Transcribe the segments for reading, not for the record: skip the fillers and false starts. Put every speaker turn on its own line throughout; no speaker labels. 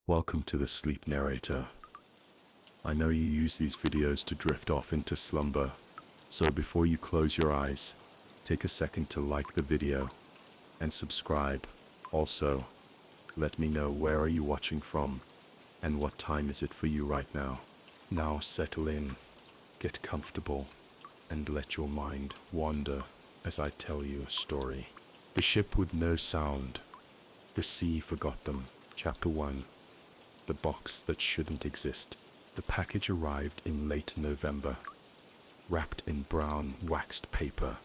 Welcome to the Sleep Narrator. I know you use these videos to drift off into slumber, so before you close your eyes, take a second to like the video and subscribe. Also, let me know where are you watching from and what time is it for you right now. Now settle in, get comfortable, and let your mind wander as I tell you a story. The ship with no sound. The sea forgot them. Chapter 1. The box that shouldn't exist. The package arrived in late November, wrapped in brown waxed paper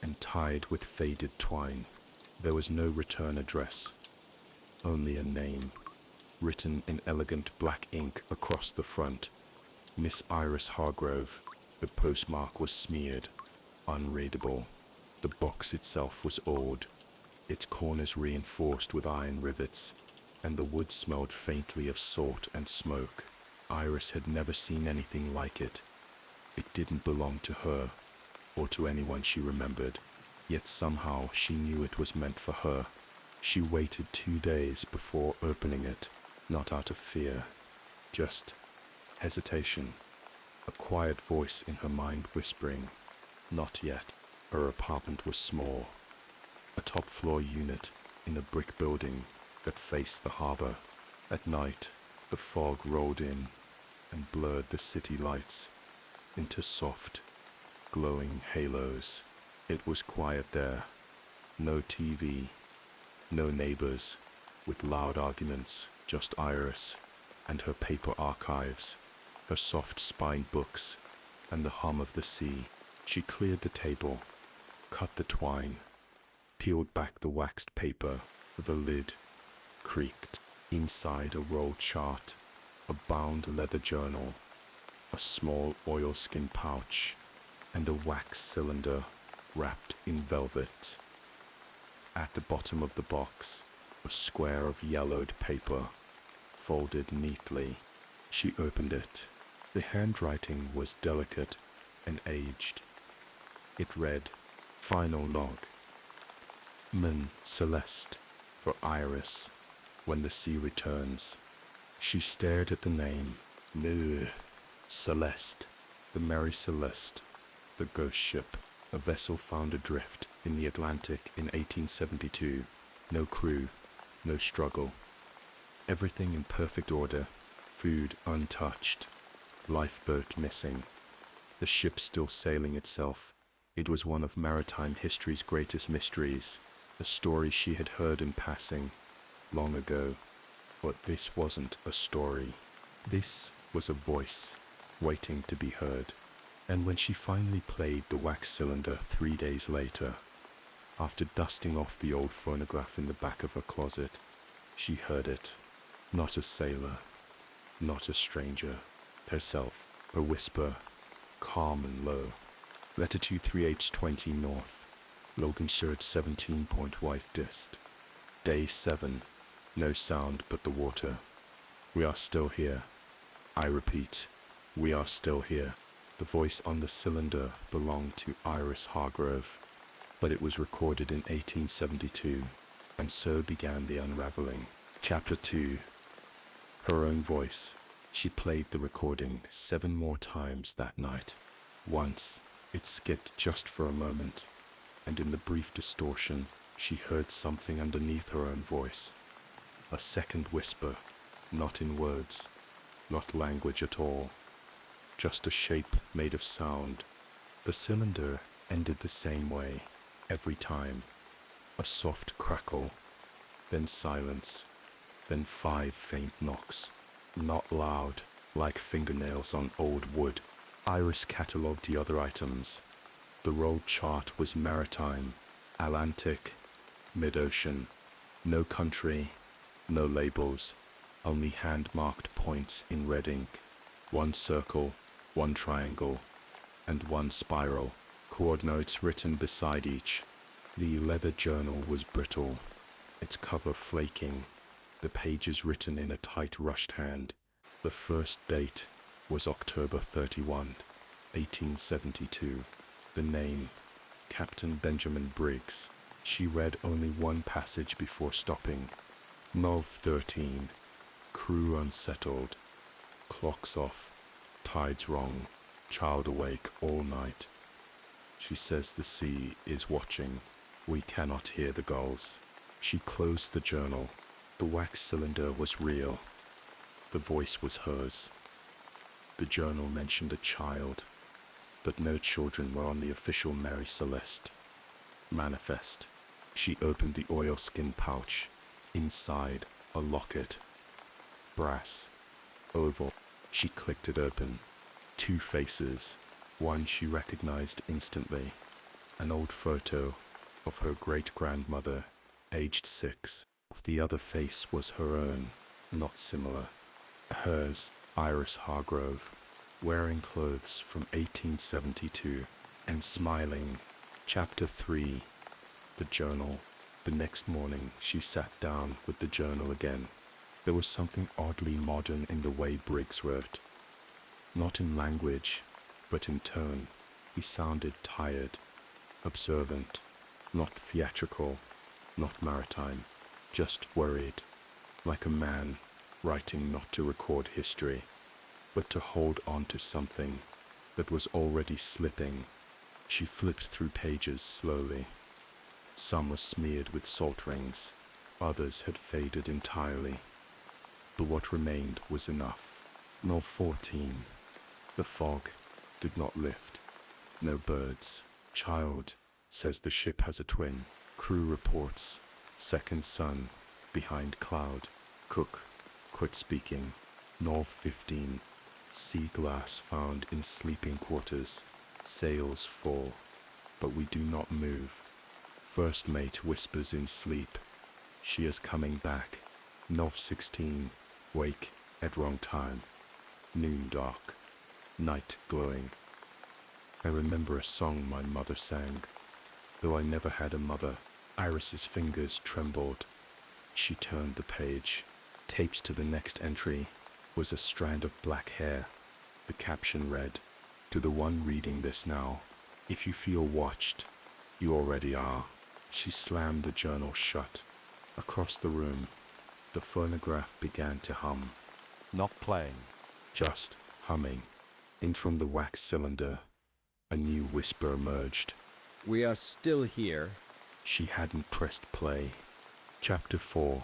and tied with faded twine. There was no return address, only a name, written in elegant black ink across the front. Miss Iris Hargrove. The postmark was smeared, unreadable. The box itself was old, its corners reinforced with iron rivets, and the wood smelled faintly of salt and smoke. Iris had never seen anything like it. It didn't belong to her, or to anyone she remembered, yet somehow she knew it was meant for her. She waited 2 days before opening it, not out of fear, just hesitation, a quiet voice in her mind whispering, "Not yet." Her apartment was small, a top-floor unit in a brick building that faced the harbor. At night, the fog rolled in and blurred the city lights into soft, glowing halos. It was quiet there. No TV, no neighbors with loud arguments, just Iris and her paper archives, her soft-spined books, and the hum of the sea. She cleared the table, cut the twine, peeled back the waxed paper. The lid creaked. Inside, a rolled chart, a bound leather journal, a small oilskin pouch, and a wax cylinder wrapped in velvet. At the bottom of the box, a square of yellowed paper, folded neatly. She opened it. The handwriting was delicate and aged. It read, "Final log. Mary Celeste, for Iris, when the sea returns." She stared at the name. Mary Celeste. The Mary Celeste, the ghost ship, a vessel found adrift in the Atlantic in 1872. No crew, no struggle. Everything in perfect order, food untouched, lifeboat missing. The ship still sailing itself. It was one of maritime history's greatest mysteries, a story she had heard in passing, long ago. But this wasn't a story. This was a voice, waiting to be heard. And when she finally played the wax cylinder 3 days later, after dusting off the old phonograph in the back of her closet, she heard it. Not a sailor, not a stranger, herself, a whisper, calm and low. Latitude 3H20 North, Loganshire 17.5 dist. Day 7, no sound but the water. We are still here. I repeat, we are still here. The voice on the cylinder belonged to Iris Hargrove, but it was recorded in 1872, and so began the unraveling. Chapter 2. Her own voice. She played the recording 7 more times that night. Once, it skipped just for a moment, and in the brief distortion, she heard something underneath her own voice. A second whisper, not in words, not language at all, just a shape made of sound. The cylinder ended the same way, every time. A soft crackle, then silence, then 5 faint knocks. Not loud, like fingernails on old wood. Iris catalogued the other items. The rolled chart was maritime, Atlantic, mid-ocean. No country, no labels, only hand-marked points in red ink. 1 circle, 1 triangle, and 1 spiral. Coordinates written beside each. The leather journal was brittle, its cover flaking, the pages written in a tight, rushed hand. The first date was October 31, 1872. The name, Captain Benjamin Briggs. She read only 1 passage before stopping. Nov 13, Crew unsettled. Clocks off. Tides wrong. Child awake all night. She says the sea is watching. We cannot hear the gulls. She closed the journal. The wax cylinder was real. The voice was hers. The journal mentioned a child, but no children were on the official Mary Celeste manifest. She opened the oilskin pouch. Inside, a locket. Brass. Oval. She clicked it open. 2 faces. One she recognized instantly. An old photo of her great-grandmother, aged 6. The other face was her own, not similar. Hers, Iris Hargrove, wearing clothes from 1872 and smiling. Chapter 3. The journal. The next morning she sat down with the journal again. There was something oddly modern in the way Briggs wrote. Not in language, but in tone. He sounded tired, observant, not theatrical, not maritime, just worried, like a man writing not to record history, but to hold on to something that was already slipping. She flipped through pages slowly. Some were smeared with salt rings, others had faded entirely. But what remained was enough. No 14. The fog did not lift. No birds. Child says the ship has a twin. Crew reports. Second sun behind cloud. Cook quit speaking. North 15. Sea glass found in sleeping quarters. Sails full, but we do not move. First mate whispers in sleep. She is coming back. North 16. Wake at wrong time. Noon dark. Night glowing. I remember a song my mother sang. Though I never had a mother, Iris's fingers trembled. She turned the page. Taped to the next entry was a strand of black hair. The caption read, "To the one reading this now, if you feel watched, you already are." She slammed the journal shut. Across the room, the phonograph began to hum. Not playing, just humming. In from the wax cylinder, a new whisper emerged.
"We are still here."
She hadn't pressed play. Chapter 4.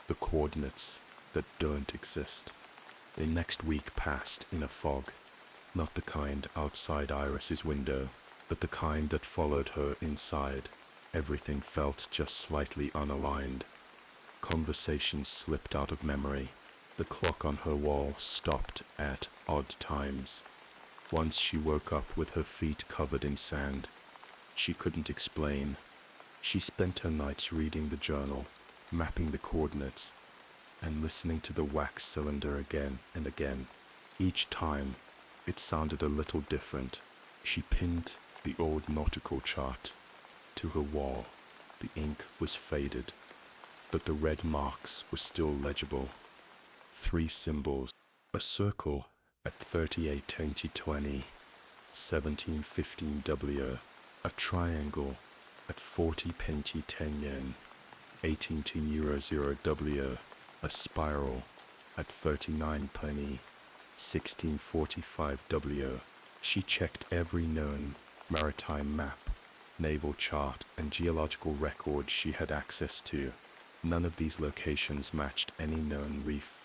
The coordinates that don't exist. The next week passed in a fog. Not the kind outside Iris's window, but the kind that followed her inside. Everything felt just slightly unaligned. Conversations slipped out of memory. The clock on her wall stopped at odd times. Once she woke up with her feet covered in sand. She couldn't explain. She spent her nights reading the journal, mapping the coordinates, and listening to the wax cylinder again and again. Each time, it sounded a little different. She pinned the old nautical chart to her wall. The ink was faded, but the red marks were still legible. 3 symbols. A circle at 38-20, 1715 a triangle at 40-10 yen, 18 a spiral at 39 penny, 1645 She checked every known maritime map, naval chart, and geological record she had access to. None of these locations matched any known reef,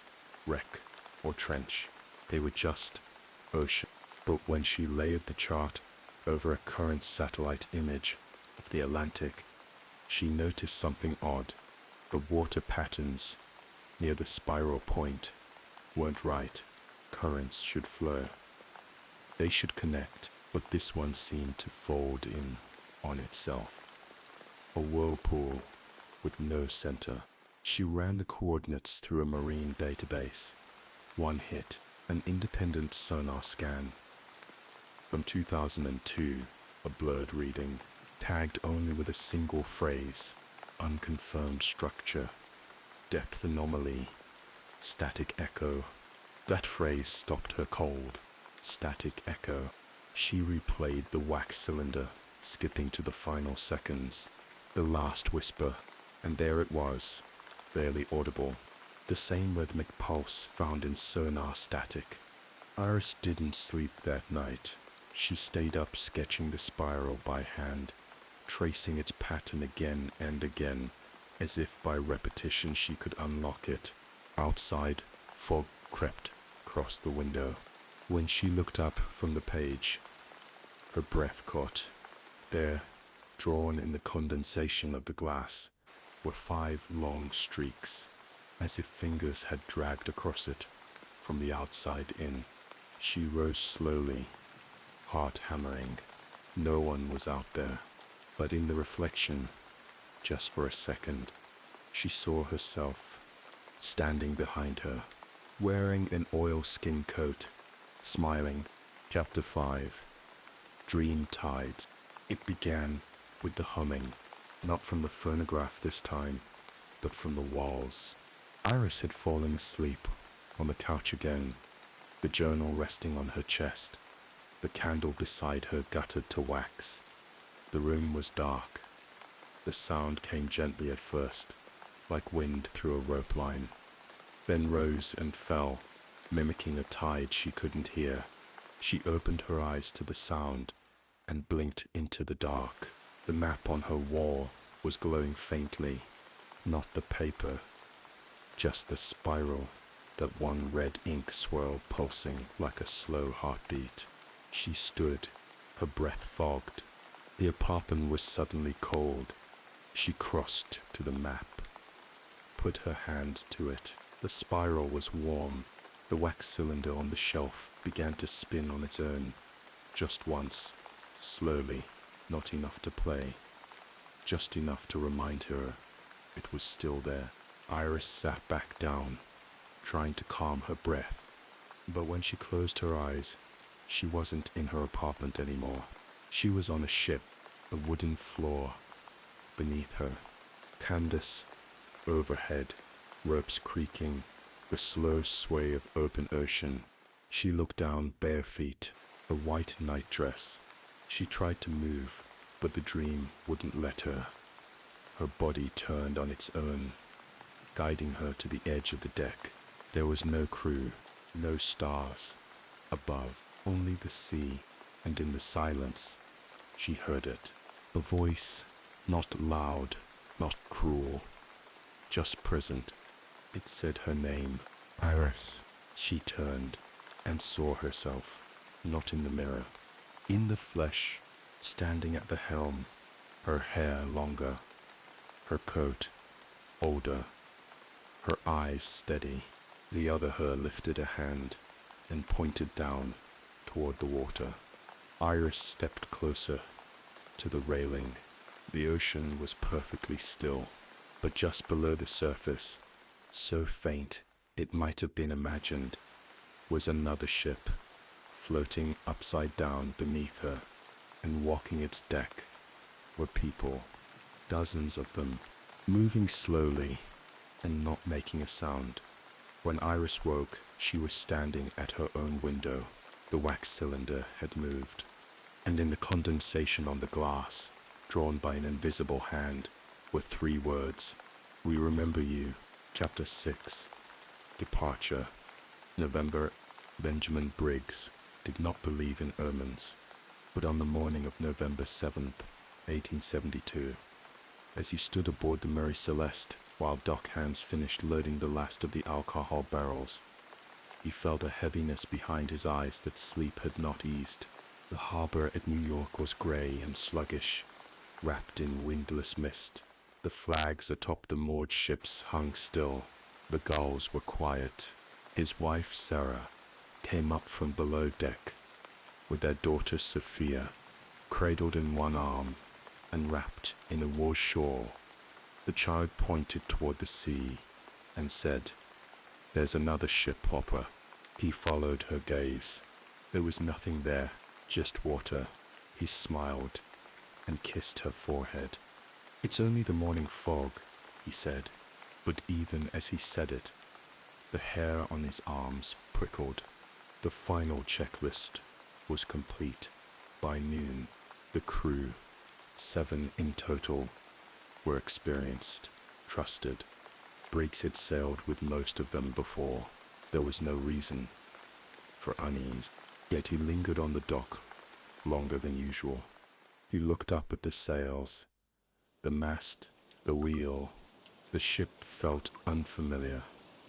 wreck, or trench. They were just ocean. But when she layered the chart over a current satellite image of the Atlantic, she noticed something odd. The water patterns near the spiral point weren't right. Currents should flow. They should connect, but this one seemed to fold in on itself. A whirlpool with no center. She ran the coordinates through a marine database. One hit, an independent sonar scan. From 2002, a blurred reading, tagged only with a single phrase, unconfirmed structure, depth anomaly, static echo. That phrase stopped her cold. Static echo. She replayed the wax cylinder, skipping to the final seconds. The last whisper, and there it was, barely audible. the same rhythmic pulse found in sonar static. Iris didn't sleep that night. She stayed up sketching the spiral by hand, tracing its pattern again and again, as if by repetition she could unlock it. Outside, fog crept across the window. When she looked up from the page, her breath caught. There, drawn in the condensation of the glass, were 5 long streaks, as if fingers had dragged across it from the outside in. She rose slowly, heart hammering. No one was out there, but in the reflection, just for a second, she saw herself standing behind her, wearing an oilskin coat, smiling. Chapter 5. Dream Tides. It began with the humming, not from the phonograph this time, but from the walls. Iris had fallen asleep on the couch again, the journal resting on her chest, the candle beside her guttered to wax. The room was dark. The sound came gently at first, like wind through a rope line, then rose and fell, mimicking a tide she couldn't hear. She opened her eyes to the sound and blinked into the dark. The map on her wall was glowing faintly, not the paper, just the spiral, that one red ink swirl pulsing like a slow heartbeat. She stood, her breath fogged. The apartment was suddenly cold. She crossed to the map, put her hand to it. The spiral was warm. The wax cylinder on the shelf began to spin on its own, just once, slowly, not enough to play, just enough to remind her it was still there. Iris sat back down, trying to calm her breath, but when she closed her eyes, she wasn't in her apartment anymore. She was on a ship, a wooden floor beneath her, canvas overhead, ropes creaking, the slow sway of open ocean. She looked down, bare feet, a white night dress. She tried to move, but the dream wouldn't let her. Her body turned on its own, guiding her to the edge of the deck. There was no crew, no stars above, only the sea, and in the silence, she heard it. A voice, not loud, not cruel, just present. It said her name, Iris. She turned and saw herself, not in the mirror, in the flesh, standing at the helm, her hair longer, her coat older, her eyes steady. The other her lifted a hand and pointed down toward the water. Iris stepped closer to the railing. The ocean was perfectly still, but just below the surface, so faint it might have been imagined, was another ship, floating upside down beneath her, and walking its deck were people, dozens of them, moving slowly and not making a sound. When Iris woke, she was standing at her own window. The wax cylinder had moved, and in the condensation on the glass, drawn by an invisible hand, were 3 words. We remember you. Chapter 6. Departure. November. Benjamin Briggs did not believe in omens, but on the morning of November 7th, 1872, as he stood aboard the Mary Celeste while dockhands finished loading the last of the alcohol barrels, he felt a heaviness behind his eyes that sleep had not eased. The harbor at New York was gray and sluggish, wrapped in windless mist. The flags atop the moored ships hung still. The gulls were quiet. His wife, Sarah, came up from below deck with their daughter Sophia, cradled in one arm and wrapped in a wool shawl. The child pointed toward the sea and said, "There's another ship, Papa." He followed her gaze. There was nothing there, just water. He smiled and kissed her forehead. "It's only the morning fog," he said, but even as he said it, the hair on his arms prickled. The final checklist was complete. By noon, the crew, 7 in total, were experienced, trusted, Briggs had sailed with most of them before. There was no reason for unease, yet he lingered on the dock longer than usual. He looked up at the sails, the mast, the wheel. The ship felt unfamiliar,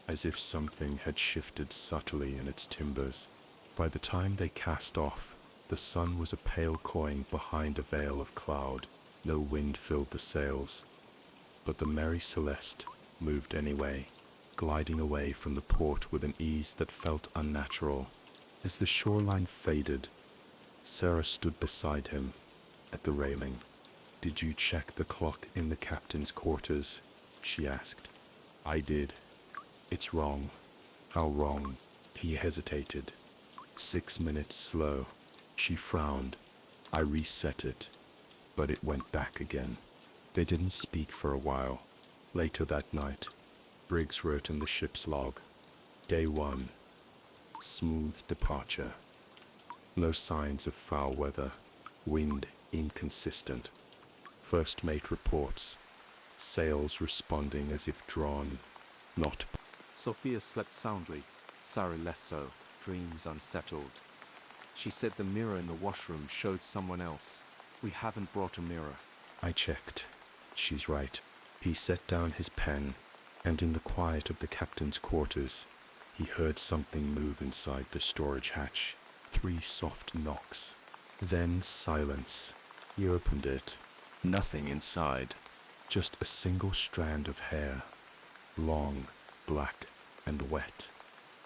as if something had shifted subtly in its timbers. By the time they cast off, the sun was a pale coin behind a veil of cloud. No wind filled the sails, but the Mary Celeste moved anyway, gliding away from the port with an ease that felt unnatural. As the shoreline faded, Sarah stood beside him at the railing. "Did you check the clock in the captain's quarters?" she asked. "I did. It's wrong." "How wrong?" He hesitated. 6 minutes slow. She frowned. "I reset it, but it went back again." They didn't speak for a while. Later that night, Briggs wrote in the ship's log, "Day 1. Smooth departure. No signs of foul weather. Wind inconsistent. First mate reports. Sails responding as if drawn, not."
Sophia slept soundly, Sarah less so, dreams unsettled. She said the mirror in the washroom showed someone else. "We haven't brought a mirror."
"I checked. She's right." He set down his pen, and in the quiet of the captain's quarters, he heard something move inside the storage hatch. 3 soft knocks. Then silence. He opened it. Nothing inside. Just a single strand of hair. Long, black, and wet.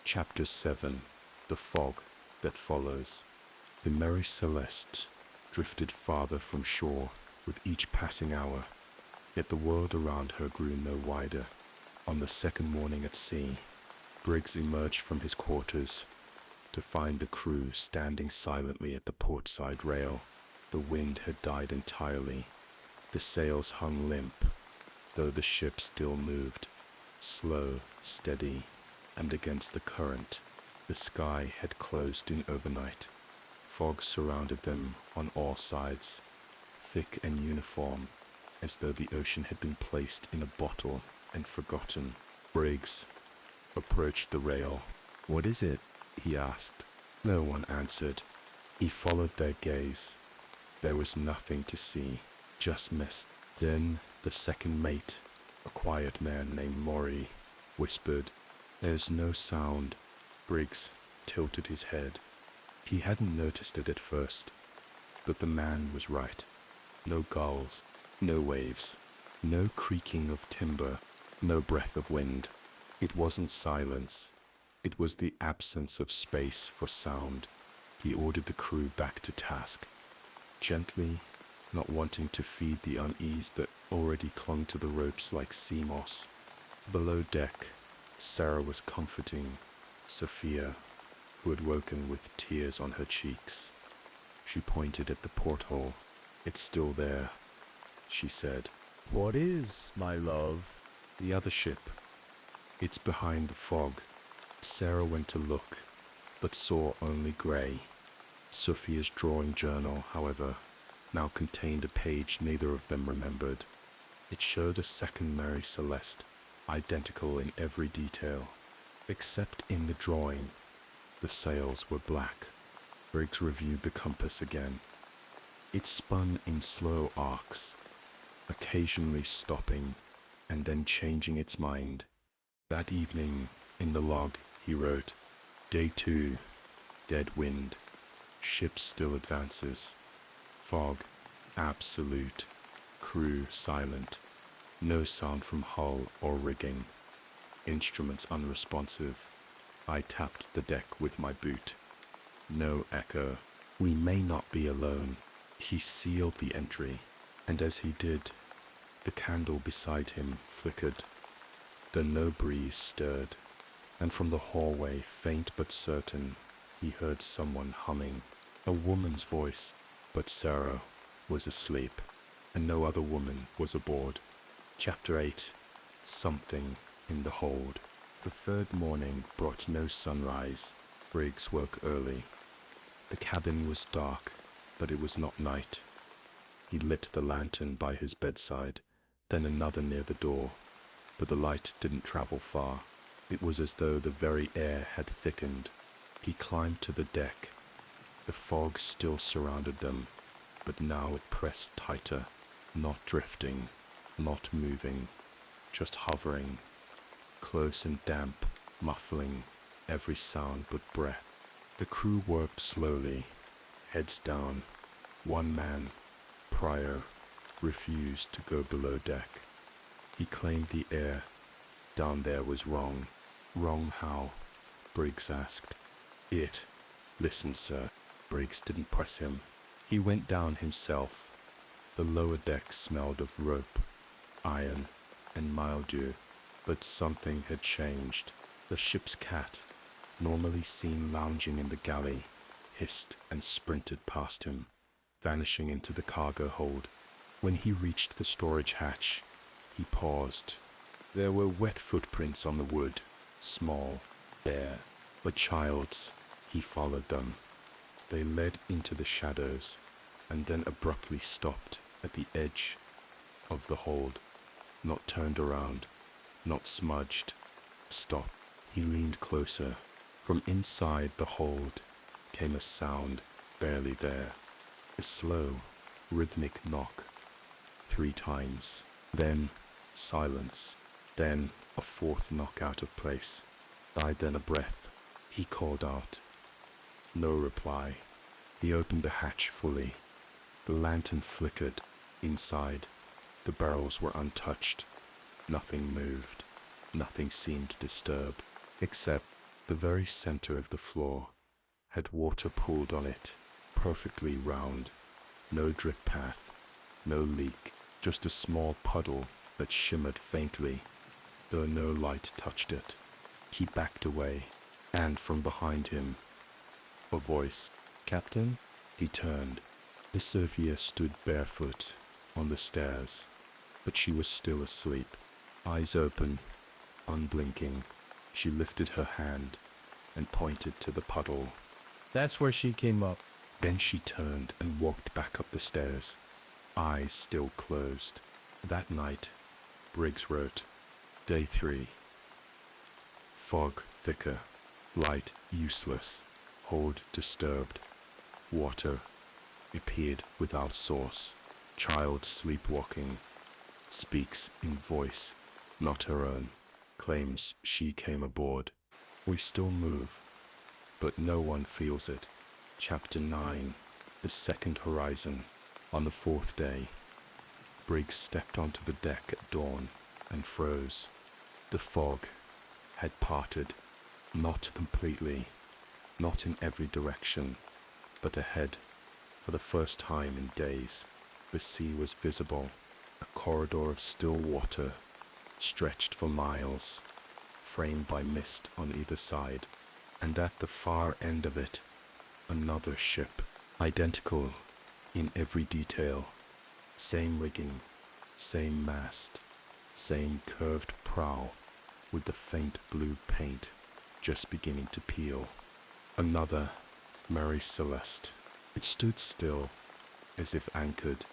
Chapter 7. The Fog That Follows. The Mary Celeste drifted farther from shore with each passing hour, yet the world around her grew no wider. On the second morning at sea, Briggs emerged from his quarters to find the crew standing silently at the portside rail. The wind had died entirely. The sails hung limp, though the ship still moved, slow, steady, and against the current. The sky had closed in overnight. Fog surrounded them on all sides, thick and uniform, as though the ocean had been placed in a bottle and forgotten. Briggs approached the rail. "What is it?" he asked. No one answered. He followed their gaze. There was nothing to see, just mist. Then the second mate, a quiet man named Maury, whispered, "There's no sound." Briggs tilted his head. He hadn't noticed it at first, but the man was right. No gulls, no waves, no creaking of timber, no breath of wind. It wasn't silence. It was the absence of space for sound. He ordered the crew back to task, gently, not wanting to feed the unease that already clung to the ropes like sea moss. Below deck, Sarah was comforting Sophia, who had woken with tears on her cheeks. She pointed at the porthole. "It's still there," she said.
What is, my love?
"The other ship. It's behind the fog." Sarah went to look, but saw only grey. Sophia's drawing journal, however, now contained a page neither of them remembered. It showed a second Mary Celeste, identical in every detail, except in the drawing. The sails were black. Briggs reviewed the compass again. It spun in slow arcs, occasionally stopping and then changing its mind. That evening, in the log, he wrote, "Day 2, dead wind. Ship still advances. Fog, absolute. Crew silent. No sound from hull or rigging. Instruments unresponsive. I tapped the deck with my boot. No echo. We may not be alone." He sealed the entry, and as he did, the candle beside him flickered. Then no breeze stirred, and from the hallway, faint but certain, he heard someone humming. A woman's voice, but Sarah was asleep, and no other woman was aboard. Chapter 8. Something in the hold. The third morning brought no sunrise. Briggs woke early. The cabin was dark, but it was not night. He lit the lantern by his bedside, then another near the door. but the light didn't travel far. It was as though the very air had thickened. He climbed to the deck. The fog still surrounded them, but now it pressed tighter, not drifting, not moving, just hovering, close and damp, muffling every sound but breath. The crew worked slowly, heads down. One man, Pryor, refused to go below deck. He claimed the air down there was wrong. Wrong how? Briggs asked. Listen, sir. Briggs didn't press him. He went down himself. The lower deck smelled of rope, iron, and mildew, but something had changed. The ship's cat, normally seen lounging in the galley, hissed and sprinted past him, vanishing into the cargo hold. When he reached the storage hatch, he paused. There were wet footprints on the wood, small, bare, but child's. He followed them. They led into the shadows, and then abruptly stopped at the edge of the hold, not turned around, not smudged. Stop. He leaned closer. From inside the hold came a sound barely there, a slow, rhythmic knock. 3 times. Then silence. Then a 4th knock out of place. Died then a breath. He called out. No reply. He opened the hatch fully. The lantern flickered. Inside, the barrels were untouched. Nothing moved. Nothing seemed disturbed, except the very center of the floor had water pooled on it, perfectly round. No drip path, no leak, just a small puddle that shimmered faintly, though no light touched it. He backed away, and from behind him, a voice. Captain? He turned. The Sophia stood barefoot on the stairs, but she was still asleep. Eyes open, unblinking, she lifted her hand and pointed to the puddle.
That's where she came up.
Then she turned and walked back up the stairs, eyes still closed. That night, Briggs wrote, Day 3. Fog thicker, light useless, hold disturbed. Water appeared without source. Child sleepwalking, speaks in voice not her own, claims she came aboard. We still move, but no one feels it. Chapter 9, The Second Horizon. On the 4th day, Briggs stepped onto the deck at dawn and froze. The fog had parted, not completely, not in every direction, but ahead. For the first time in days, the sea was visible, a corridor of still water, stretched for miles, framed by mist on either side, and at the far end of it, another ship, identical in every detail, same rigging, same mast, same curved prow, with the faint blue paint just beginning to peel. Another Mary Celeste. It stood still, as if anchored,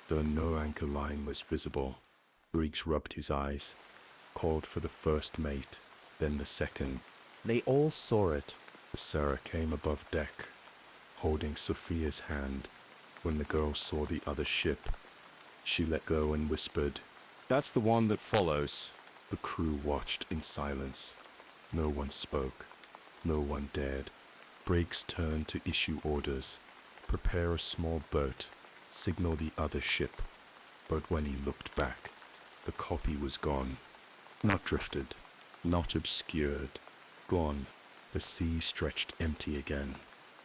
though no anchor line was visible. Briggs rubbed his eyes, called for the first mate, then the second. They all saw it. Sarah came above deck, holding Sophia's hand. When the girl saw the other ship, she let go and whispered, That's the one that follows. The crew watched in silence. No one spoke. No one dared. Briggs turned to issue orders. Prepare a small boat. Signal the other ship. But when he looked back, the copy was gone. Not drifted. Not obscured. Gone. The sea stretched empty again.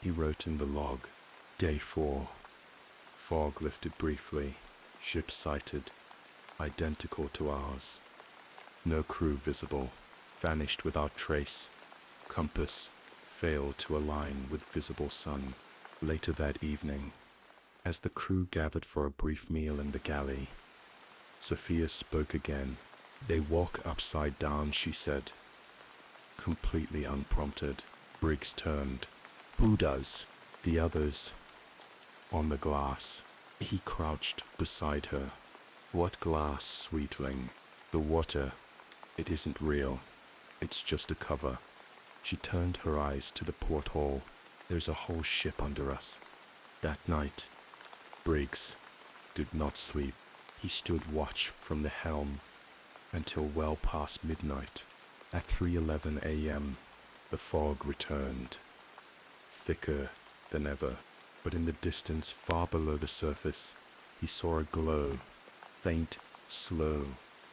He wrote in the log. Day 4. Fog lifted briefly. Ship sighted. Identical to ours. No crew visible. Vanished without trace. Compass failed to align with visible sun. Later that evening, as the crew gathered for a brief meal in the galley, Sophia spoke again. They walk upside down, she said. Completely unprompted, Briggs turned. Who does? The others. On the glass. He crouched beside her. What glass, sweetling? The water, It isn't real. It's just a cover. She turned her eyes to the porthole. There's a whole ship under us. That night, Briggs did not sleep. He stood watch from the helm until well past midnight. At 3:11 a.m., the fog returned, thicker than ever, but in the distance far below the surface, he saw a glow, faint, slow,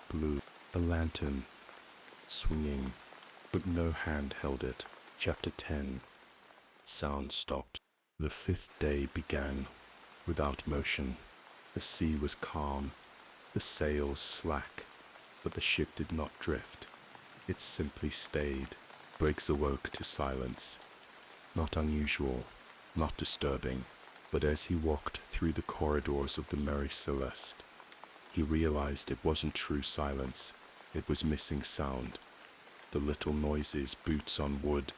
blue, a lantern, swinging, but no hand held it. Chapter 10. Sound stopped. The fifth day began without motion. The sea was calm, the sails slack, but the ship did not drift. It simply stayed. Briggs awoke to silence. Not unusual, not disturbing, but as he walked through the corridors of the Mary Celeste, he realized it wasn't true silence. It was missing sound. The little noises, boots on wood,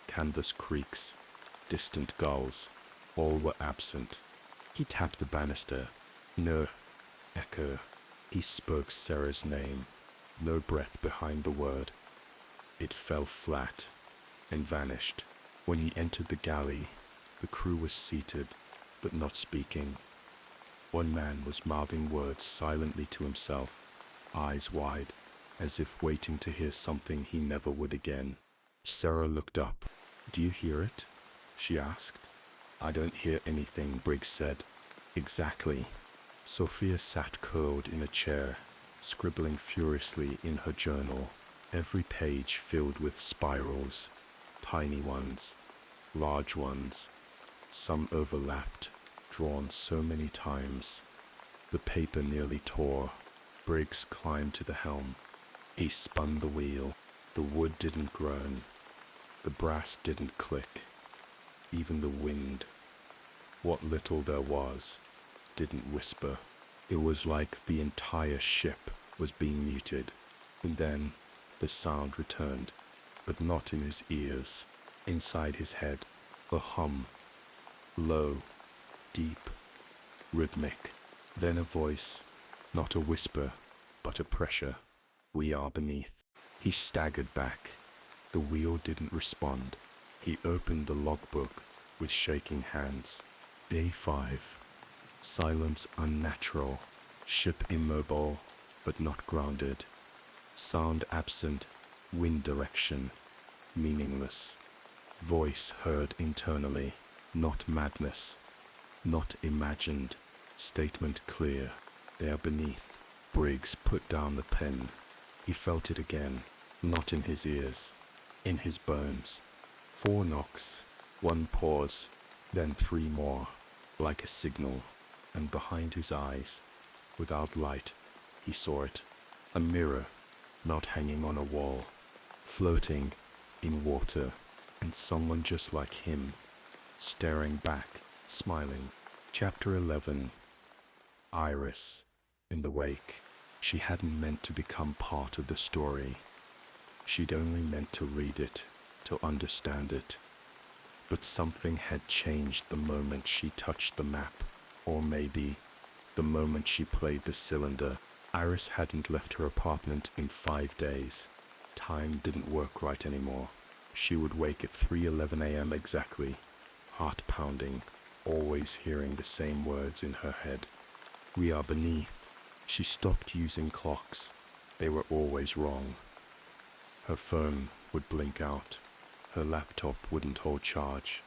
canvas creaks, distant gulls, all were absent. He tapped the banister. No echo. He spoke Sarah's name. No breath behind the word. It fell flat and vanished. When he entered the galley, the crew was seated, but not speaking. One man was mouthing words silently to himself, eyes wide, as if waiting to hear something he never would again. Sarah looked up. "Do you hear it?" she asked. "I don't hear anything," Briggs said. "Exactly." Sophia sat curled in a chair, scribbling furiously in her journal, every page filled with spirals, tiny ones, large ones, some overlapped, drawn so many times. The paper nearly tore. Briggs climbed to the helm. He spun the wheel. The wood didn't groan. The brass didn't click. Even the wind, what little there was, didn't whisper. It was like the entire ship was being muted. And then the sound returned, but not in his ears. Inside his head, a hum, low, deep, rhythmic. Then a voice, not a whisper, but a pressure. "We are beneath." He staggered back. The wheel didn't respond. He opened the logbook with shaking hands. Day 5. Silence unnatural. Ship immobile, but not grounded. Sound absent. Wind direction meaningless. Voice heard internally. Not madness. Not imagined. Statement clear. They are beneath. Briggs put down the pen. He felt it again. Not in his ears. In his bones. 4 knocks. 1 pause. Then 3 more. Like a signal. And behind his eyes, without light, he saw it. A mirror, not hanging on a wall. Floating in water. And someone just like him, staring back, smiling. Chapter 11. Iris, in the wake. She hadn't meant to become part of the story. She'd only meant to read it, to understand it. But something had changed the moment she touched the map, or maybe the moment she played the cylinder. Iris hadn't left her apartment in 5 days. Time didn't work right anymore. She would wake at 3:11 a.m. exactly, heart pounding, always hearing the same words in her head. "We are beneath." She stopped using clocks. They were always wrong. Her phone would blink out. Her laptop wouldn't hold charge.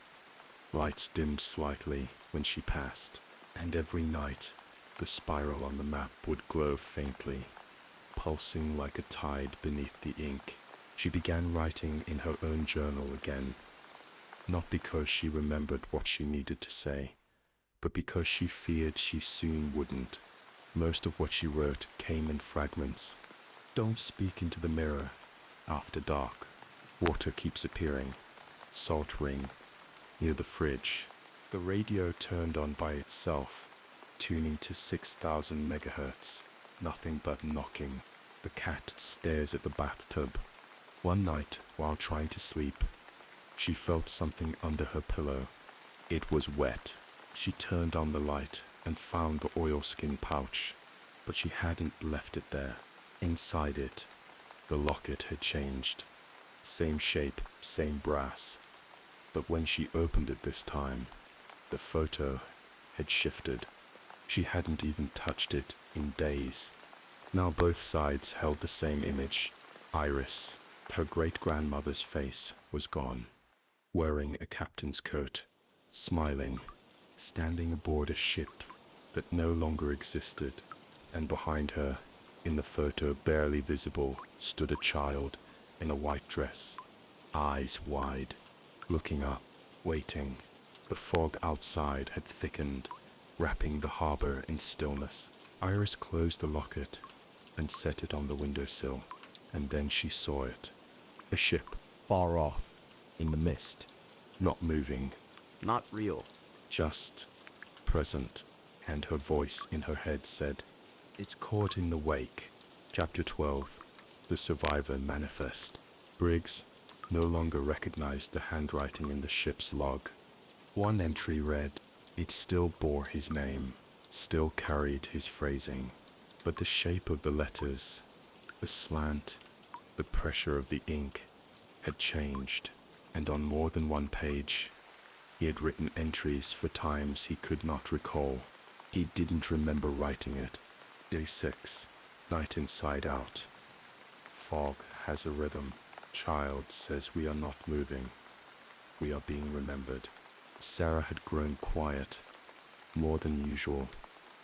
Lights dimmed slightly when she passed, and every night the spiral on the map would glow faintly, pulsing like a tide beneath the ink. She began writing in her own journal again, not because she remembered what she needed to say, but because she feared she soon wouldn't. Most of what she wrote came in fragments. "Don't speak into the mirror. After dark. Water keeps appearing. Salt ring. Near the fridge." The radio turned on by itself, tuning to 6,000 megahertz. Nothing but knocking. The cat stares at the bathtub. One night, while trying to sleep, she felt something under her pillow. It was wet. She turned on the light and found the oilskin pouch, but she hadn't left it there. Inside it, The locket had changed. Same shape, same brass. But when she opened it this time, the photo had shifted. She hadn't even touched it in days. Now both sides held the same image. Iris, her great-grandmother's face, was gone, wearing a captain's coat, smiling, standing aboard a ship that no longer existed, and behind her, in the photo barely visible, stood a child in a white dress, eyes wide, looking up, waiting. The fog outside had thickened, wrapping the harbor in stillness. Iris closed the locket and set it on the windowsill, and then she saw it. A ship,
Far off, in the mist.
not moving,
Not real.
just present, and her voice in her head said, "It's caught in the wake." Chapter 12. The Survivor Manifest. Briggs no longer recognized the handwriting in the ship's log. One entry read, it still bore his name, still carried his phrasing, but the shape of the letters, the slant, the pressure of the ink had changed, and on more than one page, he had written entries for times he could not recall. He didn't remember writing it. Day 6, night inside out. Fog has a rhythm. Child says we are not moving. We are being remembered. Sarah had grown quiet, more than usual.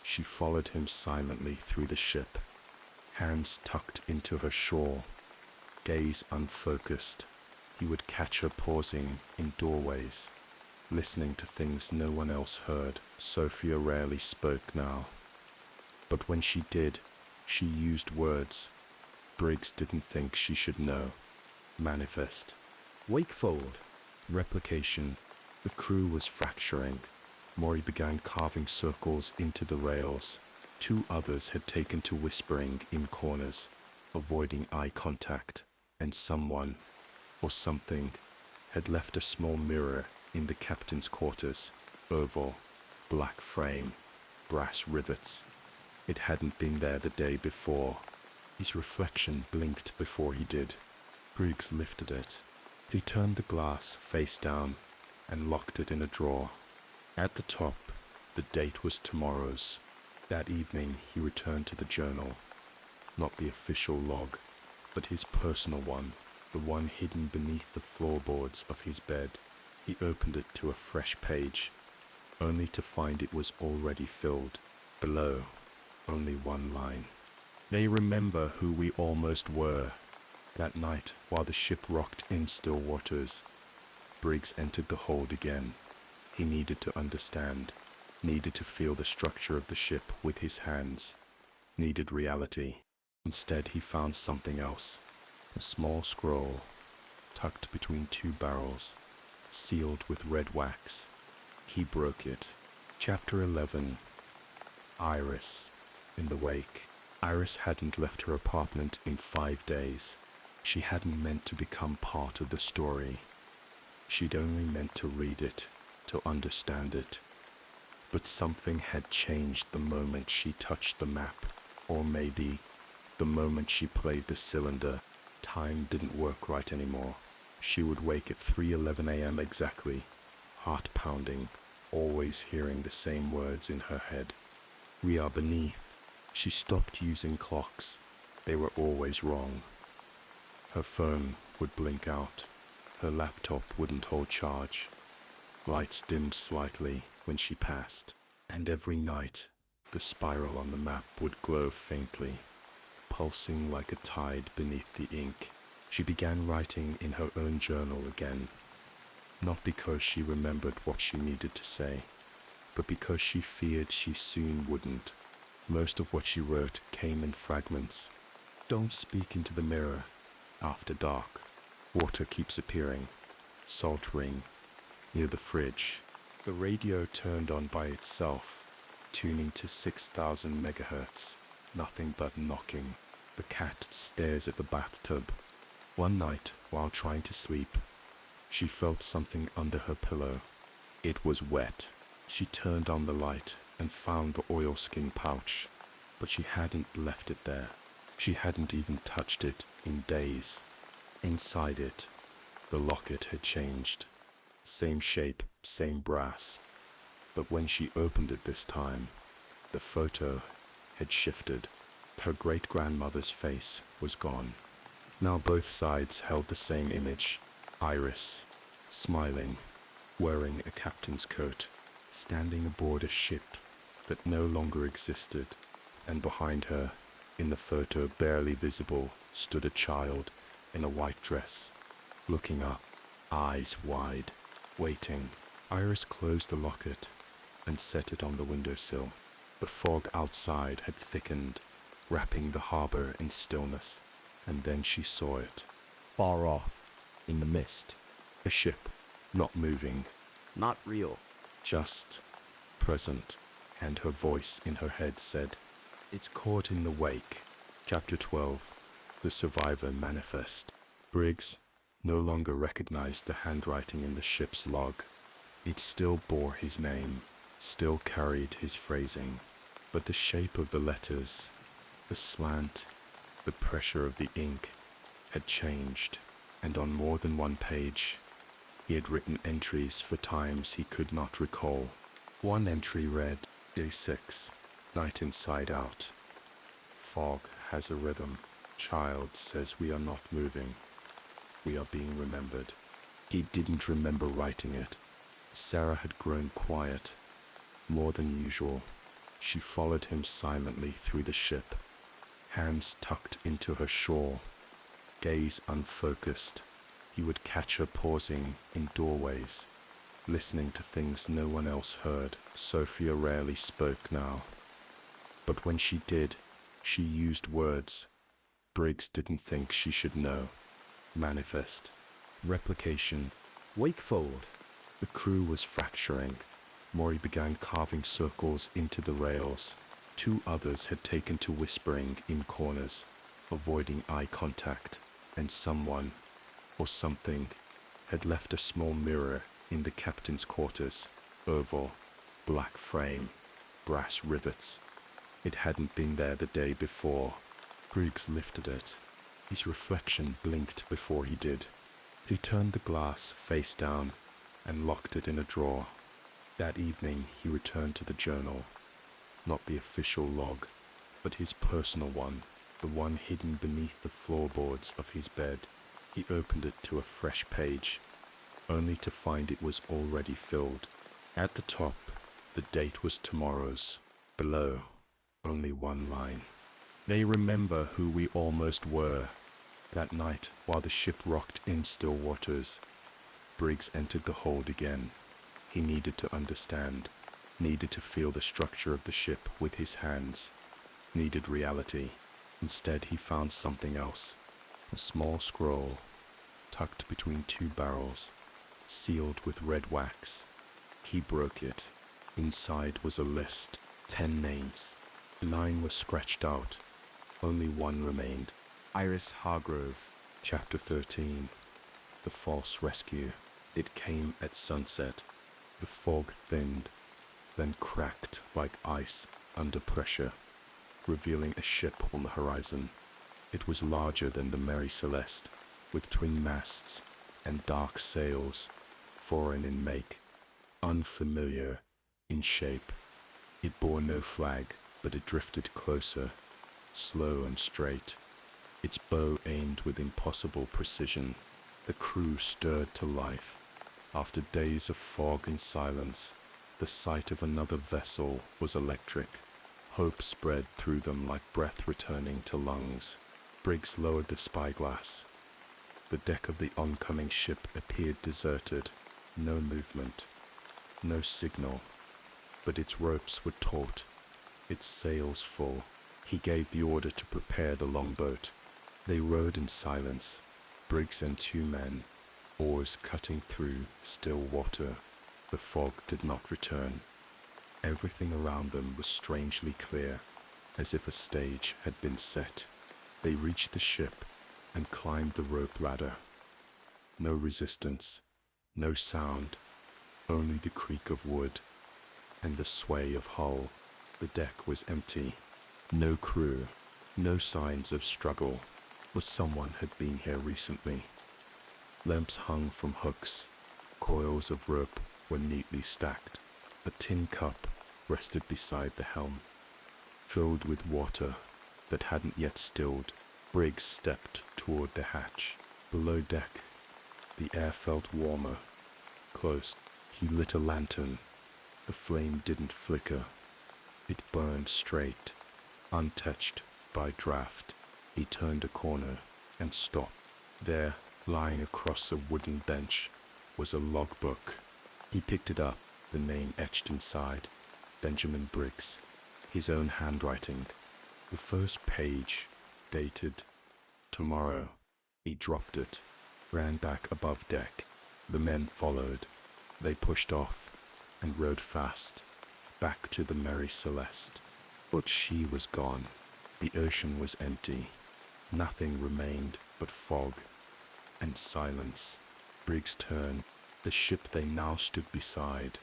She followed him silently through the ship, hands tucked into her shawl, gaze unfocused. He would catch her pausing in doorways, listening to things no one else heard. Sophia rarely spoke now, but when she did, she used words Briggs didn't think she should know. Manifest,
Wakefold.
replication. The crew was fracturing. Maury began carving circles into the rails. 2 others had taken to whispering in corners, avoiding eye contact, and someone, or something, had left a small mirror in the captain's quarters. Oval, black frame, brass rivets. It hadn't been there the day before. His reflection blinked before he did. Briggs lifted it. He turned the glass face down and locked it in a drawer. At the top, the date was tomorrow's. That evening, he returned to the journal. Not the official log, but his personal one, the one hidden beneath the floorboards of his bed. He opened it to a fresh page, only to find it was already filled. Below, only one line. They remember who we almost were. That night, while the ship rocked in still waters, Briggs entered the hold again. He needed to understand, needed to feel the structure of the ship with his hands, needed reality. Instead, he found something else. A small scroll, tucked between 2 barrels, sealed with red wax. He broke it. Chapter 11. Iris. In the wake. Iris hadn't left her apartment in 5 days. She hadn't meant to become part of the story. She'd only meant to read it, to understand it. But something had changed the moment she touched the map, or maybe the moment she played the cylinder. Time didn't work right anymore. She would wake at 3:11 a.m. exactly, heart pounding, always hearing the same words in her head. We are beneath. She stopped using clocks. They were always wrong. Her phone would blink out. Her laptop wouldn't hold charge. Lights dimmed slightly when she passed, and every night the spiral on the map would glow faintly, pulsing like a tide beneath the ink. She began writing in her own journal again, not because she remembered what she needed to say, but because she feared she soon wouldn't. Most of what she wrote came in fragments. Don't speak into the mirror. After dark. Water keeps appearing. Salt ring. Near the fridge. The radio turned on by itself, tuning to 6,000 megahertz. Nothing but knocking. The cat stares at the bathtub. One night, while trying to sleep, she felt something under her pillow. It was wet. She turned on the light and found the oilskin pouch, but she hadn't left it there. She hadn't even touched it in days. Inside it, the locket had changed. Same shape, same brass. But when she opened it this time, the photo had shifted. Her great-grandmother's face was gone. Now both sides held the same image. Iris, smiling, wearing a captain's coat, standing aboard a ship that no longer existed, and behind her, in the photo barely visible, stood a child in a white dress, looking up, eyes wide, waiting. Iris closed the locket and set it on the windowsill. The fog outside had thickened, wrapping the harbor in stillness, and then she saw it.
Far off, in the mist.
A ship, not moving,
Not real.
just present, and her voice in her head said, "It's caught in the wake." Chapter 12. The Survivor Manifest. Briggs no longer recognized the handwriting in the ship's log. It still bore his name, still carried his phrasing, but the shape of the letters, the slant, the pressure of the ink had changed, and on more than one page he had written entries for times he could not recall. One entry read, Day 6, night inside out. Fog has a rhythm. Child says we are not moving. We are being remembered. He didn't remember writing it. Sarah had grown quiet, more than usual. She followed him silently through the ship, hands tucked into her shawl, gaze unfocused. He would catch her pausing in doorways, listening to things no one else heard. Sophia rarely spoke now, but when she did, she used words Briggs didn't think she should know. Manifest, replication.
Wake forward.
The crew was fracturing. Maury began carving circles into the rails. Two others had taken to whispering in corners, avoiding eye contact, and someone, or something, had left a small mirror in the captain's quarters. Oval, black frame, brass rivets. It hadn't been there the day before. Briggs lifted it. His reflection blinked before he did. He turned the glass face down and locked it in a drawer. That evening he returned to the journal, not the official log, but his personal one, the one hidden beneath the floorboards of his bed. He opened it to a fresh page, only to find it was already filled. At the top, the date was tomorrow's. Below, only one line. They remember who we almost were. That night, while the ship rocked in still waters, Briggs entered the hold again. He needed to understand, needed to feel the structure of the ship with his hands, needed reality. Instead, he found something else. A small scroll, tucked between two barrels, sealed with red wax. He broke it. Inside was a list, 10 names. 9 were scratched out. Only one remained. Iris Hargrove. Chapter 13. The False Rescue. It came at sunset. The fog thinned, then cracked like ice under pressure, revealing a ship on the horizon. It was larger than the Mary Celeste, with twin masts and dark sails, foreign in make, unfamiliar in shape. It bore no flag, but it drifted closer, slow and straight, its bow aimed with impossible precision. The crew stirred to life. After days of fog and silence, the sight of another vessel was electric. Hope spread through them like breath returning to lungs. Briggs lowered the spyglass. The deck of the oncoming ship appeared deserted. No movement, no signal, but its ropes were taut, its sails full. He gave the order to prepare the longboat. They rowed in silence, Briggs and 2 men, oars cutting through still water. The fog did not return. Everything around them was strangely clear, as if a stage had been set. They reached the ship and climbed the rope ladder. No resistance, no sound, only the creak of wood and the sway of hull. The deck was empty. No crew, No signs of struggle, but someone had been here recently. Lamps hung from hooks. Coils of rope were neatly stacked. A tin cup rested beside the helm, filled with water that hadn't yet stilled. Briggs stepped toward the hatch. Below deck, the air felt warmer. Close, he lit a lantern. The flame didn't flicker. It burned straight, untouched by draft. He turned a corner and stopped. There, lying across a wooden bench, was a logbook. He picked it up, the name etched inside, Benjamin Briggs, his own handwriting. The first page, dated tomorrow. He dropped it, ran back above deck. The men followed. They pushed off and rowed fast, back to the Mary Celeste. But she was gone. The ocean was empty. Nothing remained but fog and silence. Briggs turned. The ship they now stood beside,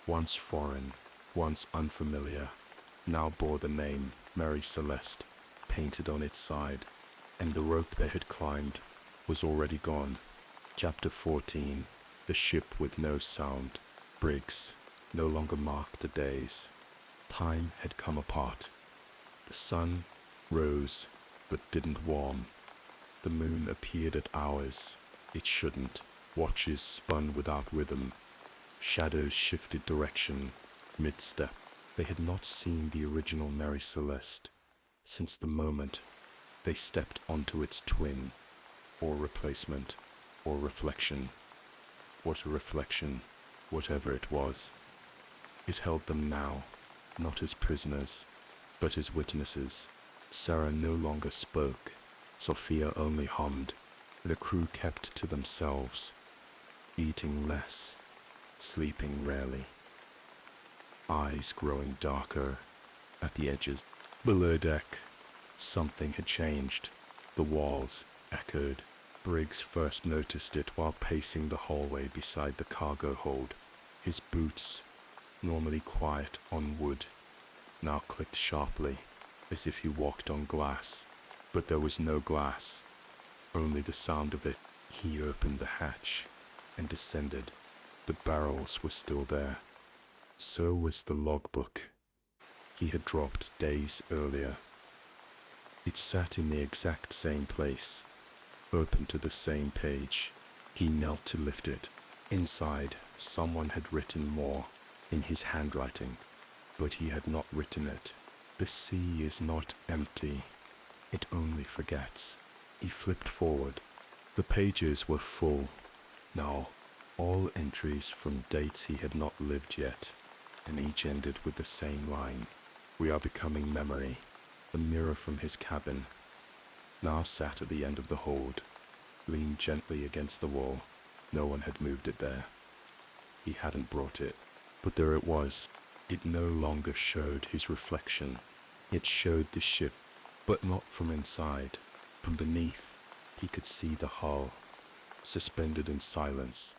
once foreign, once unfamiliar, now bore the name Mary Celeste painted on its side, and the rope they had climbed was already gone. Chapter 14. The ship with no sound. Briggs no longer marked the days. Time had come apart. The sun rose but didn't warm. The moon appeared at hours it shouldn't. Watches spun without rhythm. Shadows shifted direction mid-step. They had not seen the original Mary Celeste since the moment they stepped onto its twin, or replacement, or reflection. What a reflection, whatever it was. It held them now, not as prisoners, but as witnesses. Sarah no longer spoke. Sophia only hummed. The crew kept to themselves, eating less, sleeping rarely. Eyes growing darker at the edges. Below deck, something had changed. The walls echoed. Briggs first noticed it while pacing the hallway beside the cargo hold. His boots, normally quiet on wood, now clicked sharply, as if he walked on glass. But there was no glass, only the sound of it. He opened the hatch and descended. The barrels were still there. So was the logbook he had dropped days earlier. It sat in the exact same place, open to the same page. He knelt to lift it. Inside, someone had written more in his handwriting, but he had not written it. The sea is not empty, it only forgets. He flipped forward. The pages were full. Now, all entries from dates he had not lived yet, and each ended with the same line. We are becoming memory. The mirror from his cabin now sat at the end of the hold, leaned gently against the wall. No one had moved it there. He hadn't brought it, but there it was. It no longer showed his reflection. It showed the ship, but not from inside. From beneath, he could see the hull, suspended in silence,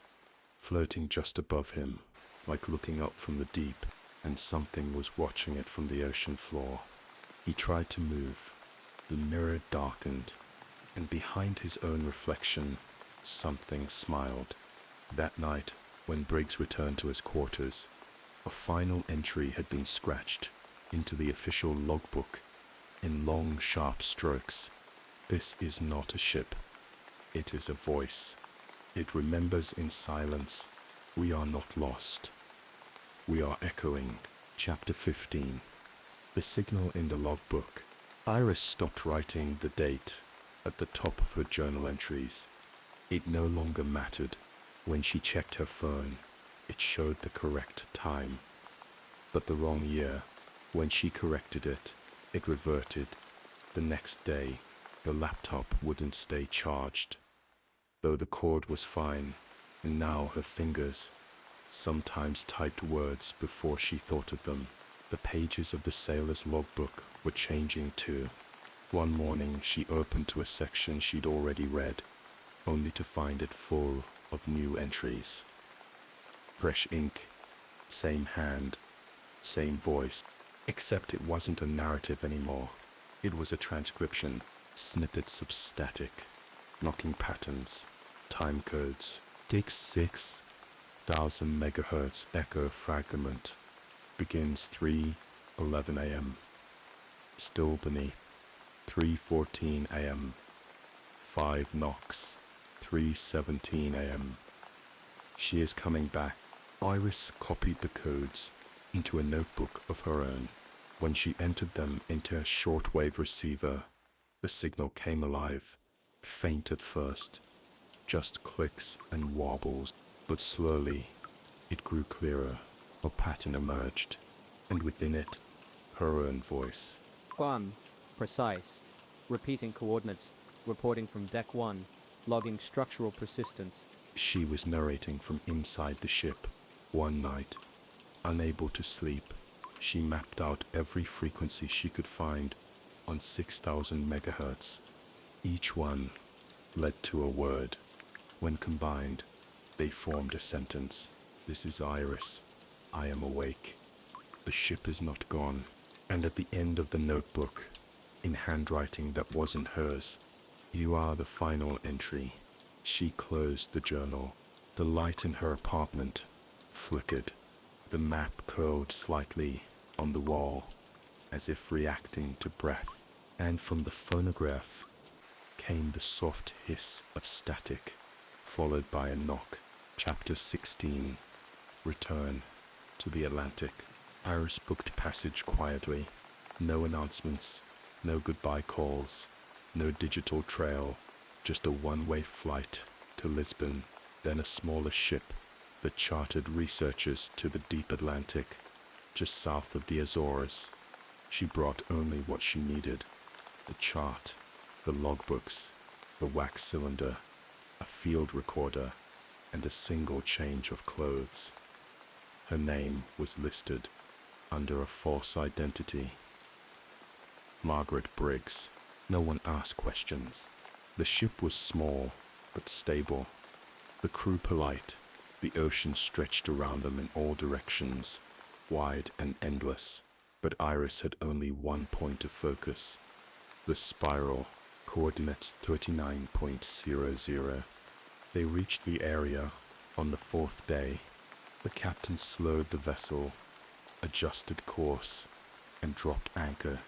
floating just above him, like looking up from the deep, and something was watching it from the ocean floor. He tried to move. The mirror darkened, and behind his own reflection, something smiled. That night, when Briggs returned to his quarters, a final entry had been scratched into the official logbook in long, sharp strokes. This is not a ship. It is a voice. It remembers in silence. We are not lost. We are echoing. Chapter 15. The signal in the logbook. Iris stopped writing the date at the top of her journal entries. It no longer mattered. When she checked her phone, it showed the correct time, but the wrong year. When she corrected it, it reverted. The next day, the laptop wouldn't stay charged, though the cord was fine, and now her fingers sometimes typed words before she thought of them. The pages of the sailor's logbook were changing too. One morning she opened to a section she'd already read, only to find it full of new entries. Fresh ink, same hand, same voice, except it wasn't a narrative anymore. It was a transcription, snippets of static, knocking patterns, time codes. Take 6,000 megahertz echo fragment. Begins 3:11 a.m. Still beneath. 3:14 a.m. 5 knocks. 3:17 a.m. She is coming back. Iris copied the codes into a notebook of her own. When she entered them into a shortwave receiver, the signal came alive, faint at first, just clicks and wobbles, but slowly it grew clearer. A pattern emerged, and within it, her own voice.
Juan, precise. Repeating coordinates, reporting from Deck 1, logging structural persistence.
She was narrating from inside the ship. One night, unable to sleep, she mapped out every frequency she could find on 6,000 megahertz. Each one led to a word. When combined, they formed a sentence. This is Iris. I am awake. The ship is not gone. And at the end of the notebook, in handwriting that wasn't hers, you are the final entry. She closed the journal. The light in her apartment flickered. The map curled slightly on the wall, as if reacting to breath. And from the phonograph came the soft hiss of static, followed by a knock. Chapter 16. Return to the Atlantic. Iris booked passage quietly. No announcements, no goodbye calls, no digital trail, just a one-way flight to Lisbon, then a smaller ship that chartered researchers to the deep Atlantic, just south of the Azores. She brought only what she needed: the chart, the logbooks, the wax cylinder, a field recorder, and a single change of clothes. Her name was listed under a false identity. Margaret Briggs. No one asked questions. The ship was small, but stable. The crew polite. The ocean stretched around them in all directions, wide and endless. But Iris had only one point of focus. The spiral, coordinates 39.00. They reached the area on the fourth day. The captain slowed the vessel, adjusted course, and dropped anchor.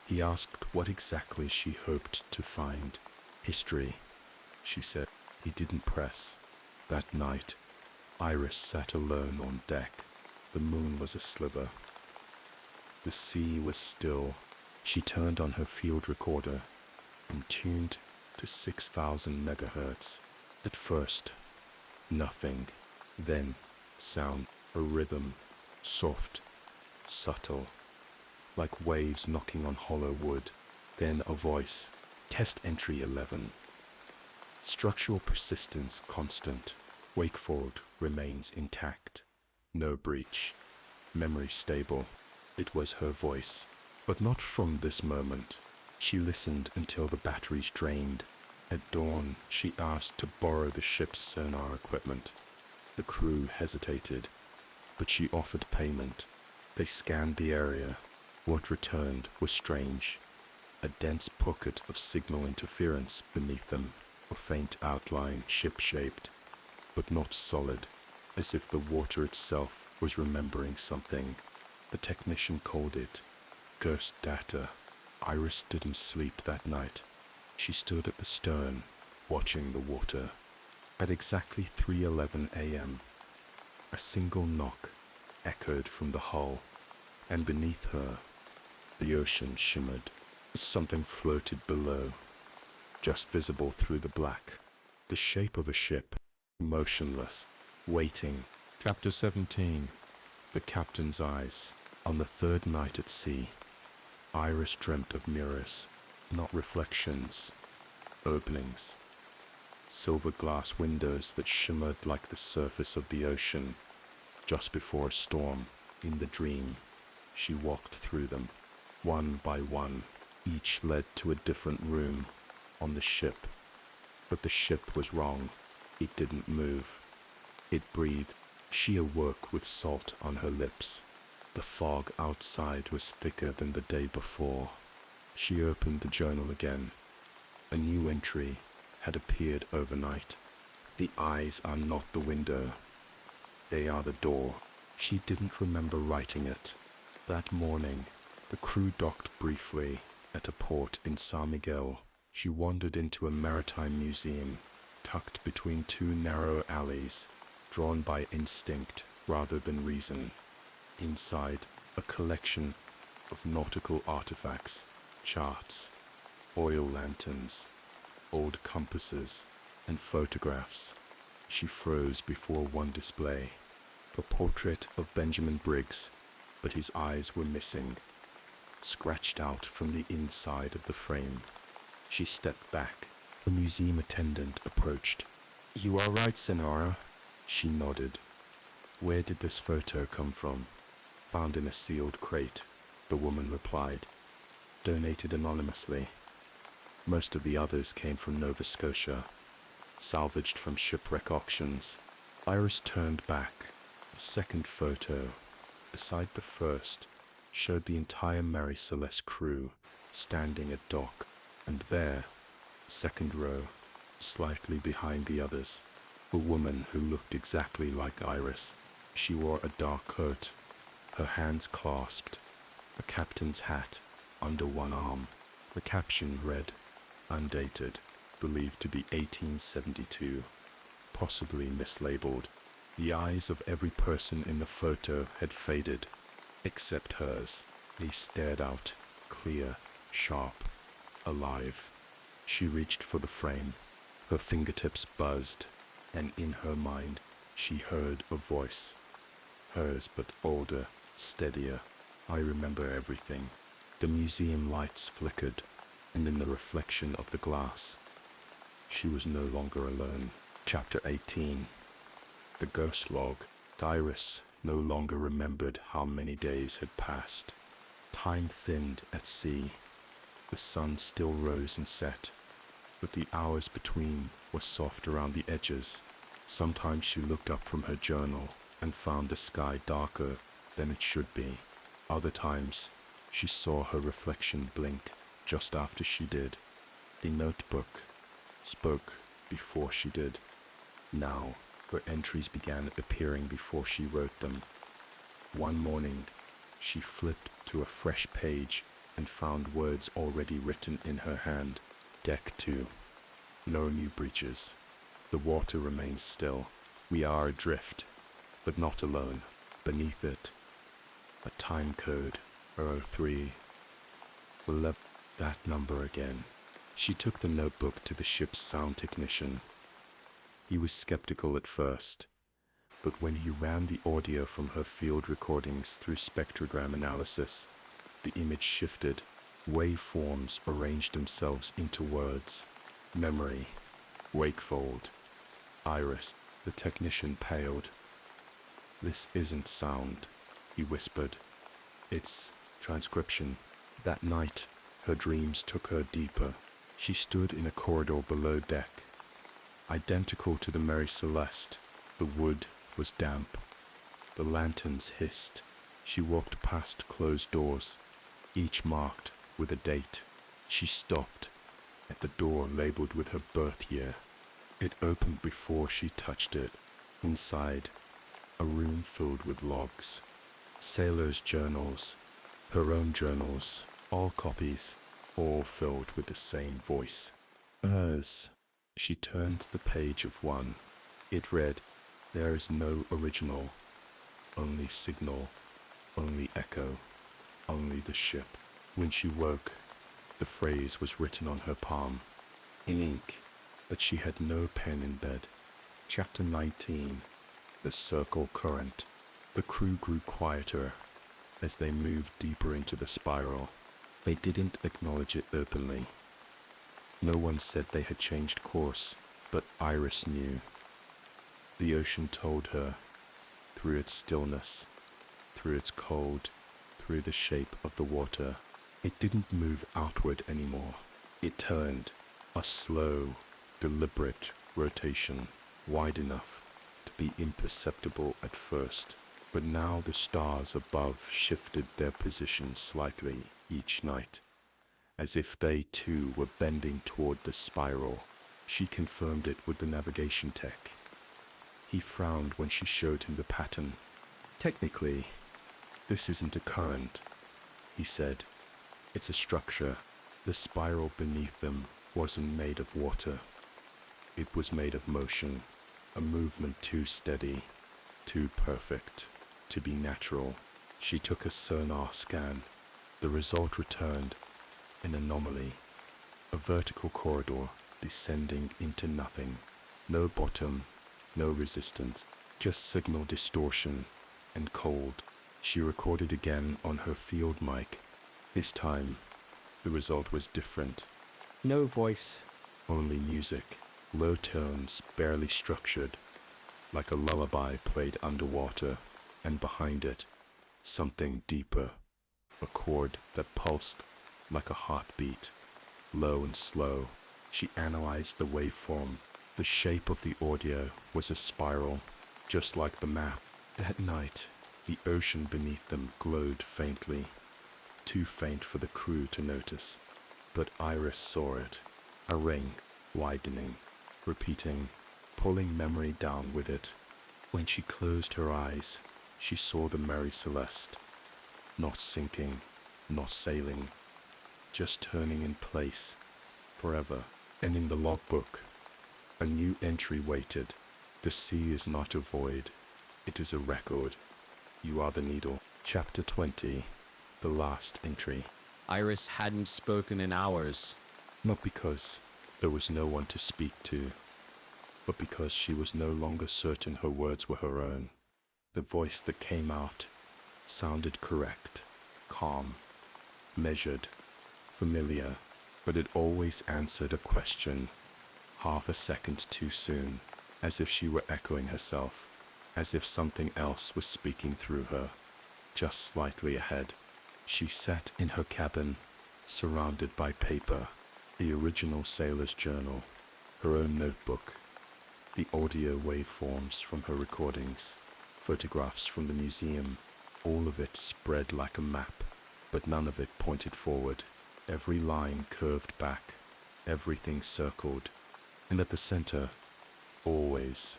He asked what exactly she hoped to find. History, she said. He didn't press. That night, Iris sat alone on deck. The moon was a sliver. The sea was still. She turned on her field recorder and tuned to 6,000 megahertz. At first, nothing. Then, sound, a rhythm, soft, subtle, like waves knocking on hollow wood. Then a voice. Test entry 11. Structural persistence constant. Wakeford remains intact. No breach. Memory stable. It was her voice. But not from this moment. She listened until the batteries drained. At dawn, she asked to borrow the ship's sonar equipment. The crew hesitated, but she offered payment. They scanned the area. What returned was strange. A dense pocket of signal interference beneath them, a faint outline ship-shaped, but not solid, as if the water itself was remembering something. The technician called it ghost data. Iris didn't sleep that night. She stood at the stern, watching the water. At exactly 3:11 a.m., a single knock echoed from the hull, and beneath her, the ocean shimmered. Something floated below, just visible through the black. The shape of a ship, motionless, waiting. Chapter 17. The captain's eyes. On the third night at sea, Iris dreamt of mirrors, not reflections, openings. Silver glass windows that shimmered like the surface of the ocean. Just before a storm, in the dream, she walked through them. One by one, each led to a different room on the ship. But the ship was wrong. It didn't move. It breathed. She awoke with salt on her lips. The fog outside was thicker than the day before. She opened the journal again. A new entry had appeared overnight. The eyes are not the window. They are the door. She didn't remember writing it. That morning, the crew docked briefly at a port in San Miguel. She wandered into a maritime museum, tucked between two narrow alleys, drawn by instinct rather than reason. Inside, a collection of nautical artifacts, charts, oil lanterns, old compasses, and photographs. She froze before one display, a portrait of Benjamin Briggs, but his eyes were missing, scratched out from the inside of the frame. She stepped back. The museum attendant approached. "You are right, Senora." She nodded. "Where did this photo come from?" "Found in a sealed crate," the woman replied. "Donated anonymously. Most of the others came from Nova Scotia, salvaged from shipwreck auctions." Iris turned back. A second photo, beside the first, showed the entire Mary Celeste crew standing at dock, and there, second row, slightly behind the others, a woman who looked exactly like Iris. She wore a dark coat, her hands clasped, a captain's hat under one arm. The caption read, "Undated, believed to be 1872, possibly mislabeled." The eyes of every person in the photo had faded, except hers. They stared out, clear, sharp, alive. She reached for the frame. Her fingertips buzzed, and in her mind she heard a voice. Hers, but older, steadier. "I remember everything." The museum lights flickered, and in the reflection of the glass, she was no longer alone. Chapter 18. The Ghost Log. Iris no longer remembered how many days had passed. Time thinned at sea. The sun still rose and set, but the hours between were soft around the edges. Sometimes she looked up from her journal and found the sky darker than it should be. Other times, she saw her reflection blink just after she did. The notebook spoke before she did. Now, her entries began appearing before she wrote them. One morning, she flipped to a fresh page and found words already written in her hand. Deck 2. No new breaches. The water remains still. We are adrift, but not alone. Beneath it, a time code, 03. That number again. She took the notebook to the ship's sound technician. He was skeptical at first, but when he ran the audio from her field recordings through spectrogram analysis, the image shifted. Waveforms arranged themselves into words. Memory. Wakefold. Iris. The technician paled. "This isn't sound," he whispered. "It's transcription." That night, her dreams took her deeper. She stood in a corridor below deck. Identical to the Mary Celeste, the wood was damp. The lanterns hissed. She walked past closed doors, each marked with a date. She stopped at the door labeled with her birth year. It opened before she touched it. Inside, a room filled with logs. Sailors' journals, her own journals, all copies, all filled with the same voice. Hers. She turned the page of one. It read, "There is no original, only signal, only echo, only the ship." When she woke, the phrase was written on her palm, in ink, but she had no pen in bed. Chapter 19. The Circle Current. The crew grew quieter as they moved deeper into the spiral. They didn't acknowledge it openly. No one said they had changed course, but Iris knew. The ocean told her, through its stillness, through its cold, through the shape of the water. It didn't move outward anymore. It turned, a slow, deliberate rotation, wide enough to be imperceptible at first. But now the stars above shifted their position slightly each night. as if they too were bending toward the spiral. She confirmed it with the navigation tech. He frowned when she showed him the pattern. Technically, this isn't a current, he said. It's a structure. The spiral beneath them wasn't made of water. It was made of motion, a movement too steady, too perfect, to be natural. She took a sonar scan. The result returned an anomaly, a vertical corridor descending into nothing. No bottom, no resistance, just signal distortion and cold. She recorded again on her field mic. This time, the result was different.
No voice.
Only music, low tones, barely structured, like a lullaby played underwater, and behind it, something deeper, a chord that pulsed like a heartbeat, low and slow. She analyzed the waveform. The shape of the audio was a spiral, just like the map. That night, the ocean beneath them glowed faintly, too faint for the crew to notice. But Iris saw it, a ring, widening, repeating, pulling memory down with it. When she closed her eyes, she saw the Mary Celeste, not sinking, not sailing, just turning in place, forever. And in the logbook, a new entry waited. The sea is not a void, it is a record. You are the needle. Chapter 20, the last entry.
Iris hadn't spoken in hours.
Not because there was no one to speak to, but because she was no longer certain her words were her own. The voice that came out sounded correct, calm, measured, familiar, but it always answered a question, half a second too soon, as if she were echoing herself, as if something else was speaking through her, just slightly ahead. She sat in her cabin, surrounded by paper, the original sailor's journal, her own notebook, the audio waveforms from her recordings, photographs from the museum, all of it spread like a map, but none of it pointed forward. Every line curved back, everything circled, and at the center, always,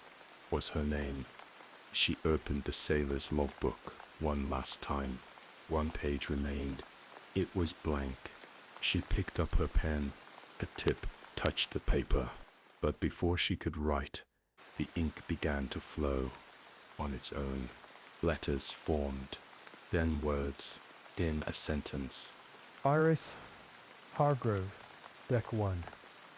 was her name. She opened the sailor's logbook one last time. One page remained. It was blank. She picked up her pen. A tip touched the paper, but before she could write, the ink began to flow on its own. Letters formed, then words, in a sentence.
Iris Hargrove, Deck 1.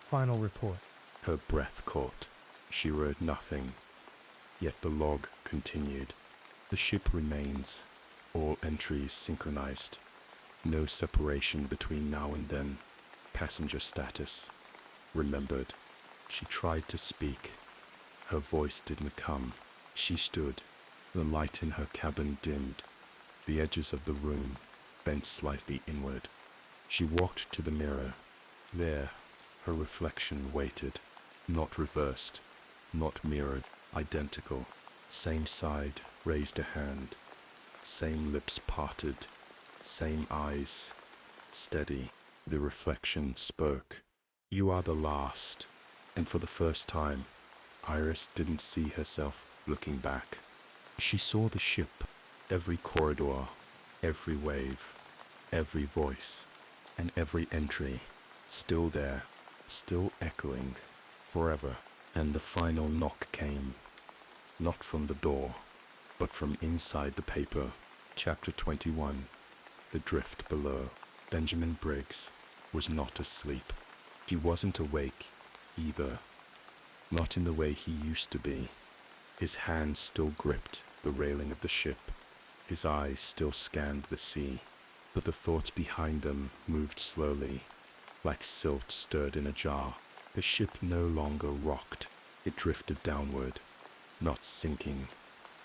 Final report.
Her breath caught. She wrote nothing, yet the log continued. The ship remains, all entries synchronized. No separation between now and then. Passenger status. Remembered. She tried to speak. Her voice didn't come. She stood. The light in her cabin dimmed. The edges of the room bent slightly inward. She walked to the mirror. There, her reflection waited. Not reversed, not mirrored, identical. Same side raised a hand. Same lips parted. Same eyes, steady. The reflection spoke. You are the last. And for the first time, Iris didn't see herself looking back. She saw the ship, every corridor, every wave, every voice, and every entry, still there, still echoing, forever. And the final knock came, not from the door, but from inside the paper. Chapter 21, The Drift Below. Benjamin Briggs was not asleep. He wasn't awake, either. Not in the way he used to be. His hands still gripped the railing of the ship. His eyes still scanned the sea, but the thoughts behind them moved slowly, like silt stirred in a jar. The ship no longer rocked. It drifted downward, not sinking,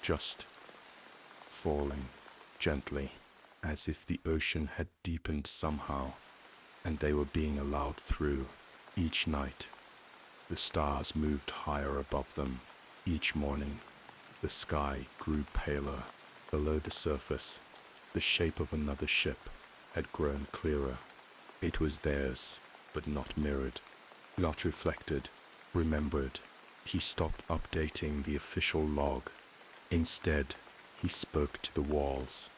just falling gently, as if the ocean had deepened somehow, and they were being allowed through. Each night, the stars moved higher above them. Each morning, the sky grew paler. Below the surface, the shape of another ship had grown clearer. It was theirs, but not mirrored, not reflected, remembered. He stopped updating the official log. Instead, he spoke to the walls,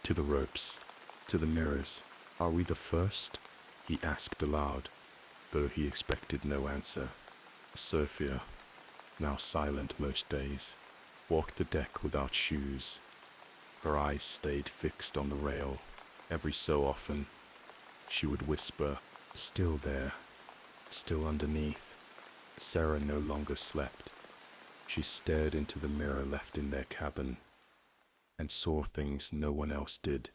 to the ropes, to the mirrors. "Are we the first?" he asked aloud, though he expected no answer. Sophia, now silent most days, walked the deck without shoes. Her eyes stayed fixed on the rail. Every so often, she would whisper, "Still there, still underneath." Sarah no longer slept. She stared into the mirror left in their cabin and saw things no one else did.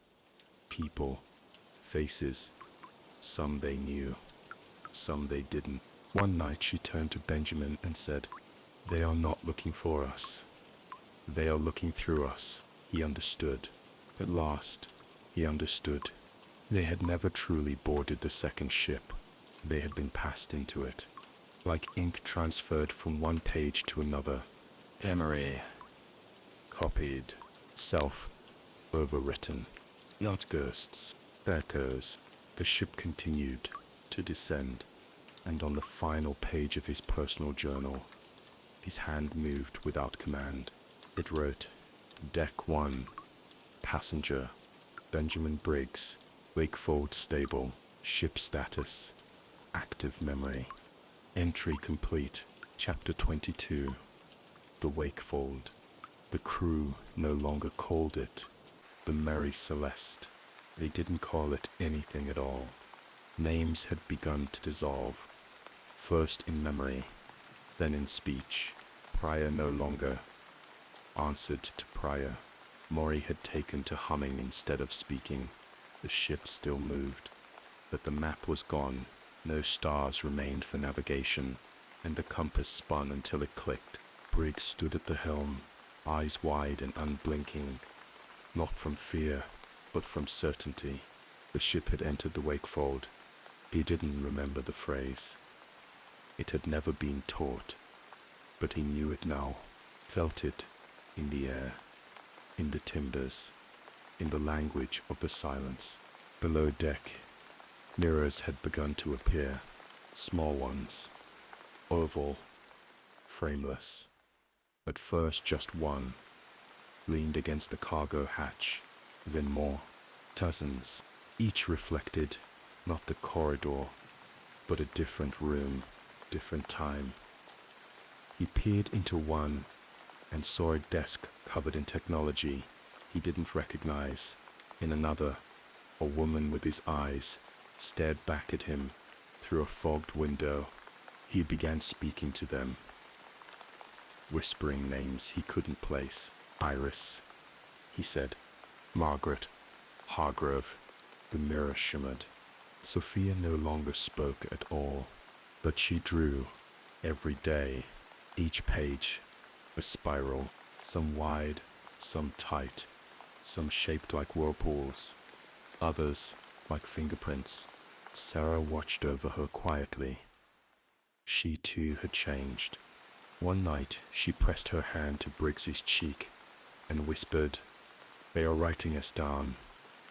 People, faces, some they knew, some they didn't. One night she turned to Benjamin and said, "They are not looking for us. They are looking through us." He understood. At last, he understood. They had never truly boarded the second ship. They had been passed into it, like ink transferred from one page to another. Emery. Copied. Self. Overwritten. Not ghosts. Echoes. The ship continued to descend, and on the final page of his personal journal, his hand moved without command. It wrote, "Deck 1. Passenger. Benjamin Briggs. Wakefold Stable. Ship status. Active memory. Entry complete." Chapter 22. The Wakefold. The crew no longer called it the Mary Celeste. They didn't call it anything at all. Names had begun to dissolve, first in memory, then in speech. Prior no longer answered to Prior. Maury had taken to humming instead of speaking. The ship still moved, but the map was gone. No stars remained for navigation, and the compass spun until it clicked. Briggs stood at the helm, eyes wide and unblinking, not from fear, but from certainty. The ship had entered the Wakefold. He didn't remember the phrase. It had never been taught, but he knew it now, felt it in the air, in the timbers, in the language of the silence. Below deck, mirrors had begun to appear, small ones, oval, frameless. At first just one, leaned against the cargo hatch, then more, dozens, each reflected not the corridor, but a different room, different time. He peered into one and saw a desk covered in technology he didn't recognize. In another, a woman with his eyes stared back at him through a fogged window. He began speaking to them, whispering names he couldn't place. "Iris," he said. "Margaret. Hargrove." The mirror shimmered. Sophia no longer spoke at all, but she drew, every day, each page, a spiral, some wide, some tight, some shaped like whirlpools, others like fingerprints. Sarah watched over her quietly. She too had changed. One night she pressed her hand to Briggs's cheek and whispered, "They are writing us down."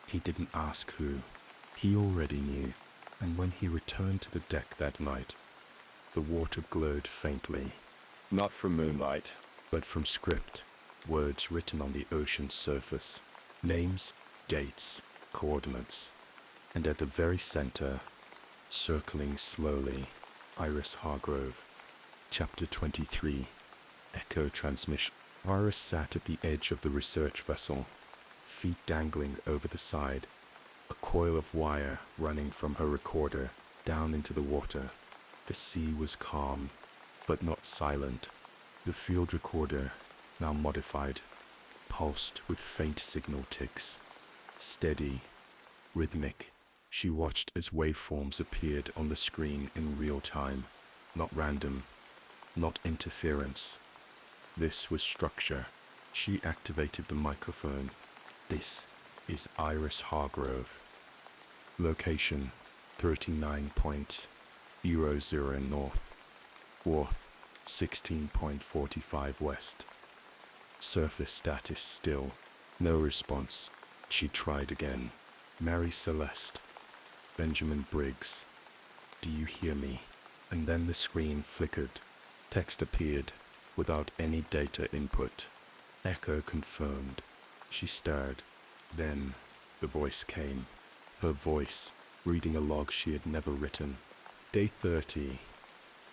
He didn't ask who. He already knew, and when he returned to the deck that night, the water glowed faintly, not from moonlight, but from script, words written on the ocean's surface, names, dates, coordinates, and at the very center, circling slowly, Iris Hargrove. Chapter 23. Echo Transmission. Iris sat at the edge of the research vessel, feet dangling over the side, a coil of wire running from her recorder down into the water. The sea was calm, but not silent. The field recorder, now modified, pulsed with faint signal ticks. Steady, rhythmic, she watched as waveforms appeared on the screen in real time, not random, not interference. This was structure. She activated the microphone. "This is Iris Hargrove. Location 39.00 north. Worth 16.45 west. Surface status still. No response." She tried again. "Mary Celeste. Benjamin Briggs. Do you hear me? And then the screen flickered. Text appeared without any data input. Echo confirmed. She stared. Then the voice came. Her voice, reading a log she had never written. Day 30.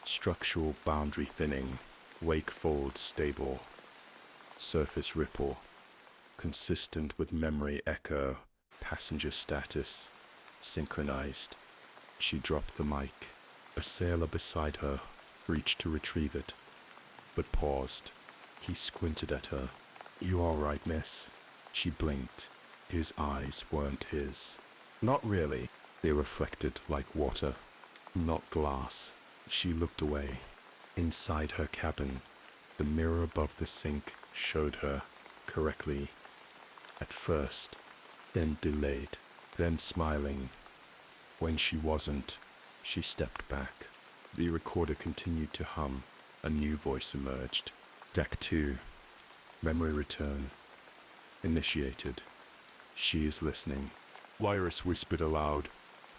Structural boundary thinning. Wake fold stable. Surface ripple. Consistent with memory echo. Passenger status. Synchronized. She dropped the mic. A sailor beside her reached to retrieve it, but paused. He squinted at her. You all right, miss? She blinked. His eyes weren't his. Not really. They reflected like water, not glass. She looked away. Inside her cabin, the mirror above the sink showed her correctly. At first, then delayed, then smiling. When she wasn't, she stepped back. The recorder continued to hum. A new voice emerged. Deck 2. Memory return. Initiated. She is listening. Iris whispered aloud.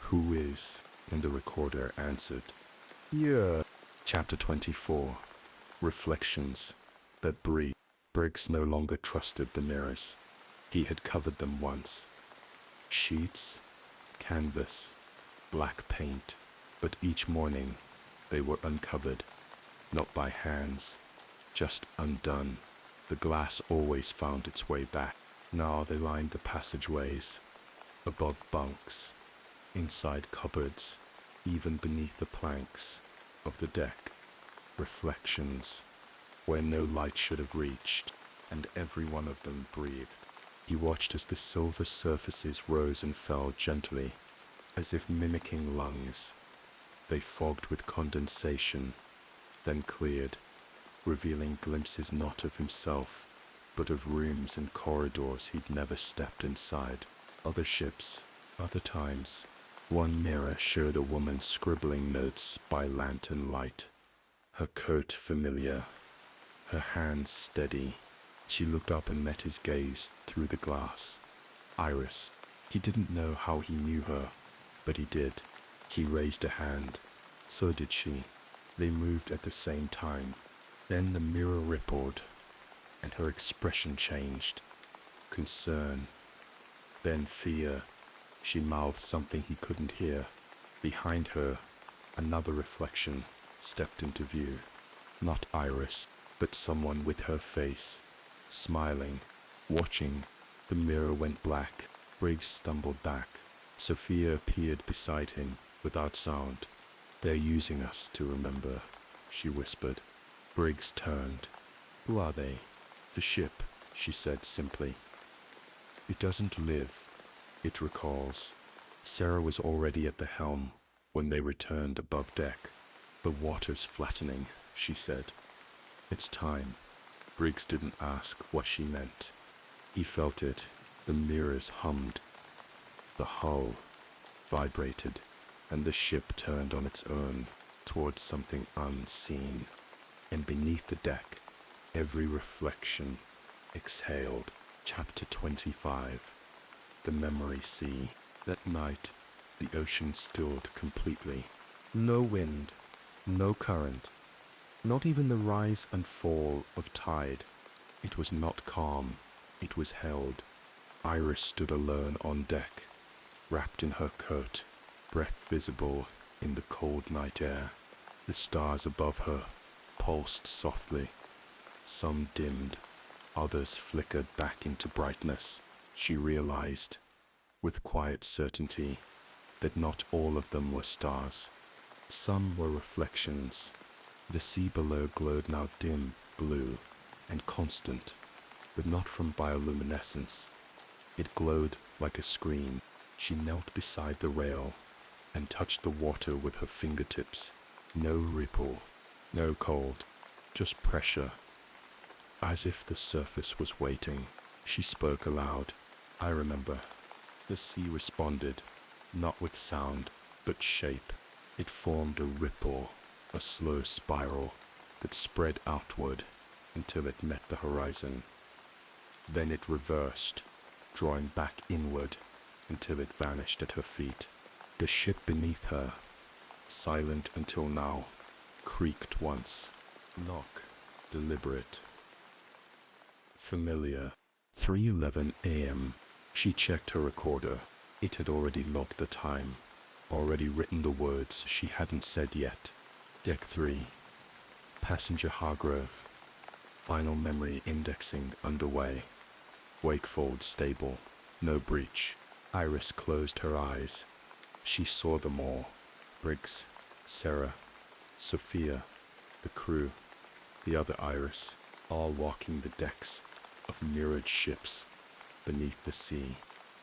Who is? And the recorder answered. Yeah. Chapter 24. Reflections that breathe. Briggs no longer trusted the mirrors. He had covered them once. Sheets, canvas, black paint, but each morning they were uncovered, not by hands, just undone. The glass always found its way back. Now they lined the passageways, above bunks, inside cupboards, even beneath the planks of the deck. Reflections, where no light should have reached, and every one of them breathed. He watched as the silver surfaces rose and fell gently, as if mimicking lungs. They fogged with condensation, then cleared, revealing glimpses not of himself, but of rooms and corridors he'd never stepped inside. Other ships, other times. One mirror showed a woman scribbling notes by lantern light. Her coat familiar, her hands steady. She looked up and met his gaze through the glass. Iris. He didn't know how he knew her, but he did. He raised a hand. So did she. They moved at the same time. Then the mirror rippled, and her expression changed. Concern. Then fear. She mouthed something he couldn't hear. Behind her, another reflection stepped into view. Not Iris, but someone with her face, smiling, watching. The mirror went black. Briggs stumbled back. Sophia appeared beside him, without sound. They're using us to remember, she whispered. Briggs turned. Who are they? The ship, she said simply. It doesn't live. It recalls. Sarah was already at the helm when they returned above deck. The water's flattening, she said. It's time. Briggs didn't ask what she meant. He felt it. The mirrors hummed. The hull vibrated, and the ship turned on its own towards something unseen. And beneath the deck, every reflection exhaled. Chapter 25. The Memory Sea. That night, the ocean stilled completely. No wind, no current, not even the rise and fall of tide. It was not calm, it was held. Iris stood alone on deck, wrapped in her coat, breath visible in the cold night air. The stars above her pulsed softly. Some dimmed, others flickered back into brightness. She realized, with quiet certainty, that not all of them were stars. Some were reflections. The sea below glowed now dim, blue, and constant, but not from bioluminescence. It glowed like a screen. She knelt beside the rail and touched the water with her fingertips. No ripple, no cold, just pressure, as if the surface was waiting. She spoke aloud. I remember. The sea responded, not with sound, but shape. It formed a ripple, a slow spiral that spread outward until it met the horizon. Then it reversed, drawing back inward until it vanished at her feet. The ship beneath her, silent until now, creaked once. Knock. Deliberate. Familiar. 3:11 a.m. She checked her recorder. It had already logged the time, already written the words she hadn't said yet. Deck 3. Passenger Hargrove. Final memory indexing underway. Wakefold stable. No breach. Iris closed her eyes. She saw them all. Briggs, Sarah, Sophia, the crew, the other Iris, all walking the decks of mirrored ships beneath the sea,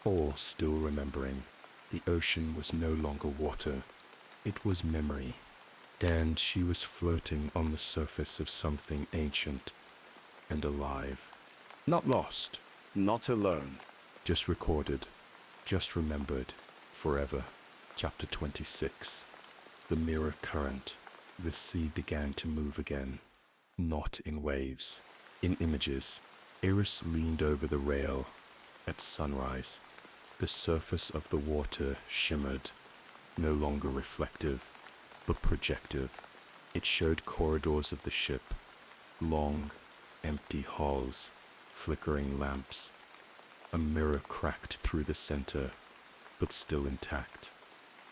all still remembering. The ocean was no longer water, it was memory. And she was floating on the surface of something ancient and alive. Not lost, not alone, just recorded, just remembered, forever. Chapter 26. The mirror current. The sea began to move again, not in waves, in images. Iris leaned over the rail at sunrise. The surface of the water shimmered, no longer reflective, but projective. It showed corridors of the ship, long, empty halls, flickering lamps. A mirror cracked through the center, but still intact.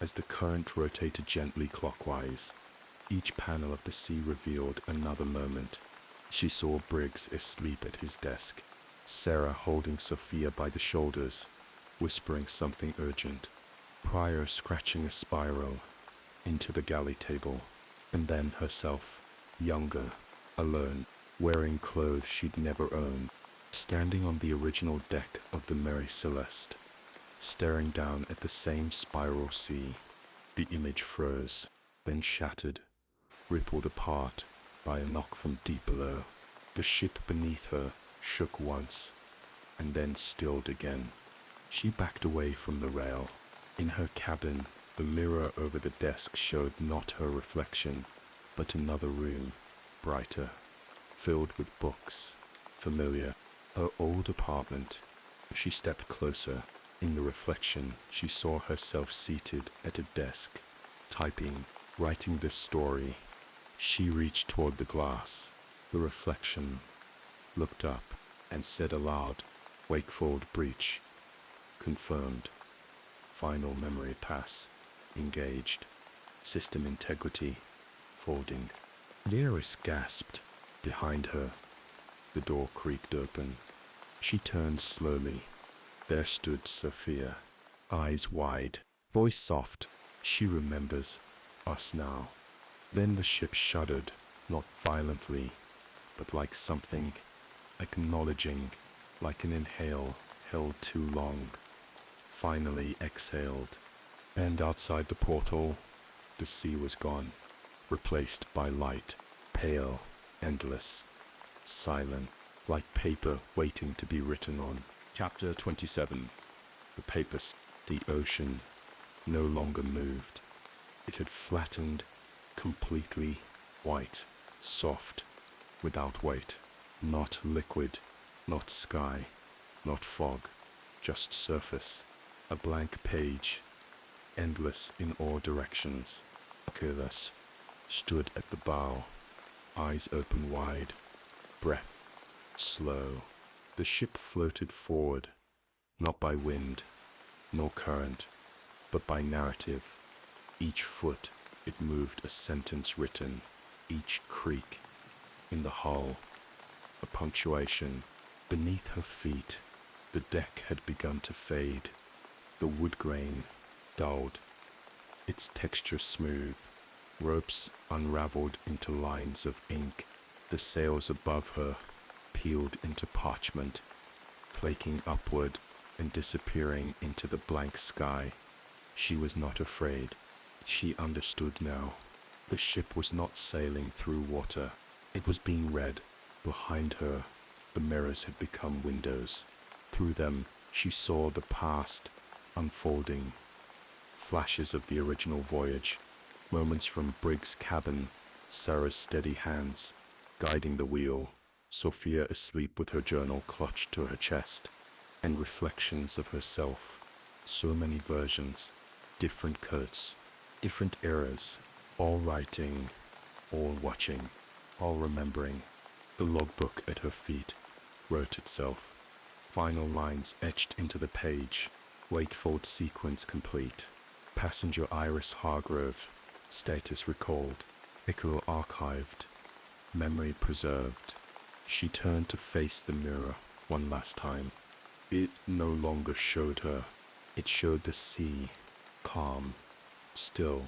As the current rotated gently clockwise, each panel of the sea revealed another moment. She saw Briggs asleep at his desk, Sarah holding Sophia by the shoulders, whispering something urgent, Pryor scratching a spiral into the galley table, and then herself, younger, alone, wearing clothes she'd never owned, standing on the original deck of the Mary Celeste, staring down at the same spiral sea. The image froze, then shattered, rippled apart by a knock from deep below. The ship beneath her shook once, and then stilled again. She backed away from the rail. In her cabin, the mirror over the desk showed not her reflection, but another room, brighter, filled with books, familiar, her old apartment. She stepped closer. In the reflection, she saw herself seated at a desk, typing, writing this story. She reached toward the glass. The reflection looked up and said aloud, Wakefold breach. Confirmed. Final memory pass. Engaged. System integrity. Folding. Iris gasped. Behind her, the door creaked open. She turned slowly. There stood Sophia, eyes wide, voice soft. She remembers us now. Then the ship shuddered, not violently, but like something, acknowledging, like an inhale held too long, finally exhaled. And outside the porthole, the sea was gone, replaced by light, pale, endless, silent, like paper waiting to be written on. Chapter 27. The paper, the ocean, no longer moved. It had flattened, completely white, soft, without weight. Not liquid, not sky, not fog, just surface. A blank page, endless in all directions. Archivist stood at the bow, eyes open wide, breath slow. The ship floated forward, not by wind, nor current, but by narrative. Each foot it moved a sentence written, each creak in the hull, a punctuation. Beneath her feet, the deck had begun to fade, the wood grain dulled, its texture smooth, ropes unraveled into lines of ink, the sails above her peeled into parchment, flaking upward and disappearing into the blank sky. She was not afraid. She understood now. The ship was not sailing through water. It was being read. Behind her, the mirrors had become windows. Through them, she saw the past unfolding. Flashes of the original voyage, moments from Briggs' cabin, Sarah's steady hands guiding the wheel, Sophia asleep with her journal clutched to her chest, and reflections of herself. So many versions, different coats, different eras, all writing, all watching, all remembering. The logbook at her feet wrote itself. Final lines etched into the page. Wakefold sequence complete. Passenger Iris Hargrove. Status recalled. Echo archived. Memory preserved. She turned to face the mirror one last time. It no longer showed her. It showed the sea, calm, still,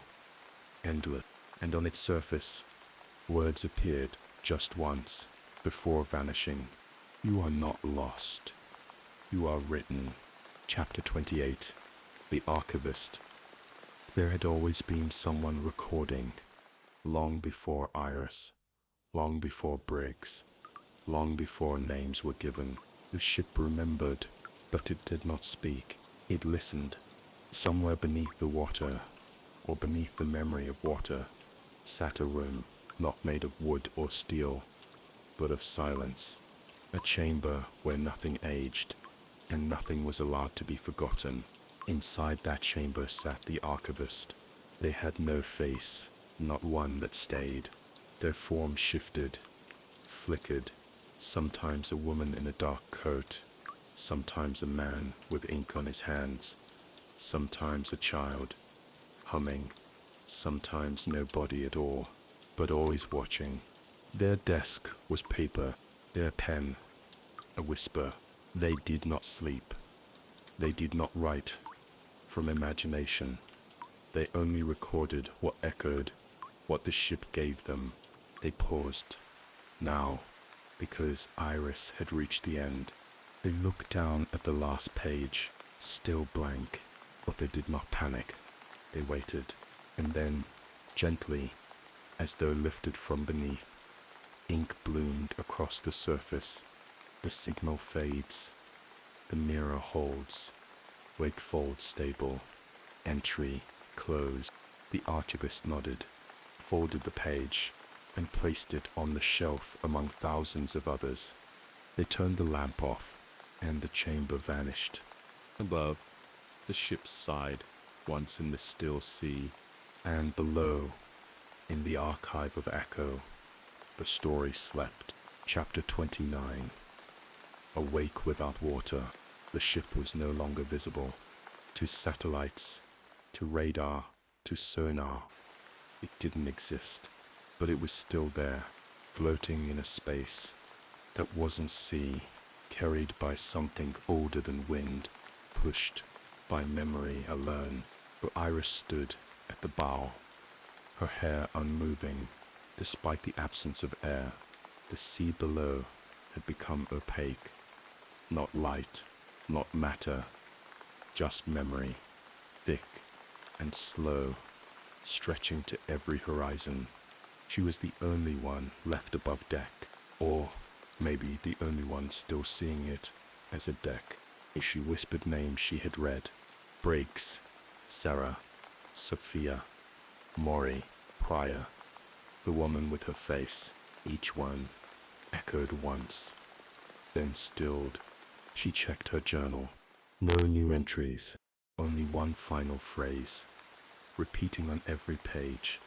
endless. And on its surface, words appeared just once, before vanishing. You are not lost. You are written. Chapter 28. The Archivist. There had always been someone recording, long before Iris, long before Briggs, long before names were given. The ship remembered, but it did not speak. It listened. Somewhere beneath the water, or beneath the memory of water, sat a room, not made of wood or steel, but of silence. A chamber where nothing aged, and nothing was allowed to be forgotten. Inside that chamber sat the archivist. They had no face, not one that stayed. Their forms shifted, flickered, sometimes a woman in a dark coat, sometimes a man with ink on his hands, sometimes a child, humming, sometimes no body at all, but always watching. Their desk was paper, their pen, a whisper. They did not sleep. They did not write from imagination. They only recorded what echoed, what the ship gave them. They paused, now, because Iris had reached the end. They looked down at the last page, still blank, but they did not panic. They waited, and then, gently, as though lifted from beneath, ink bloomed across the surface. The signal fades. The mirror holds. Wakefold stable. Entry closed. The archivist nodded, folded the page, and placed it on the shelf among thousands of others. They turned the lamp off, and the chamber vanished. Above, the ship sighed, once in the still sea, and below, in the archive of echo, the story slept. Chapter 29. Awake without water, the ship was no longer visible. To satellites, to radar, to sonar, it didn't exist, but it was still there, floating in a space that wasn't sea, carried by something older than wind, pushed by memory alone. But Iris stood at the bow, her hair unmoving, despite the absence of air. The sea below had become opaque. Not light, not matter, just memory, thick and slow, stretching to every horizon. She was the only one left above deck, or maybe the only one still seeing it as a deck. She whispered names she had read: Briggs, Sarah, Sophia, Maury, Pryor, the woman with her face. Each one echoed once, then stilled. She checked her journal. No new entries, only one final phrase, repeating on every page.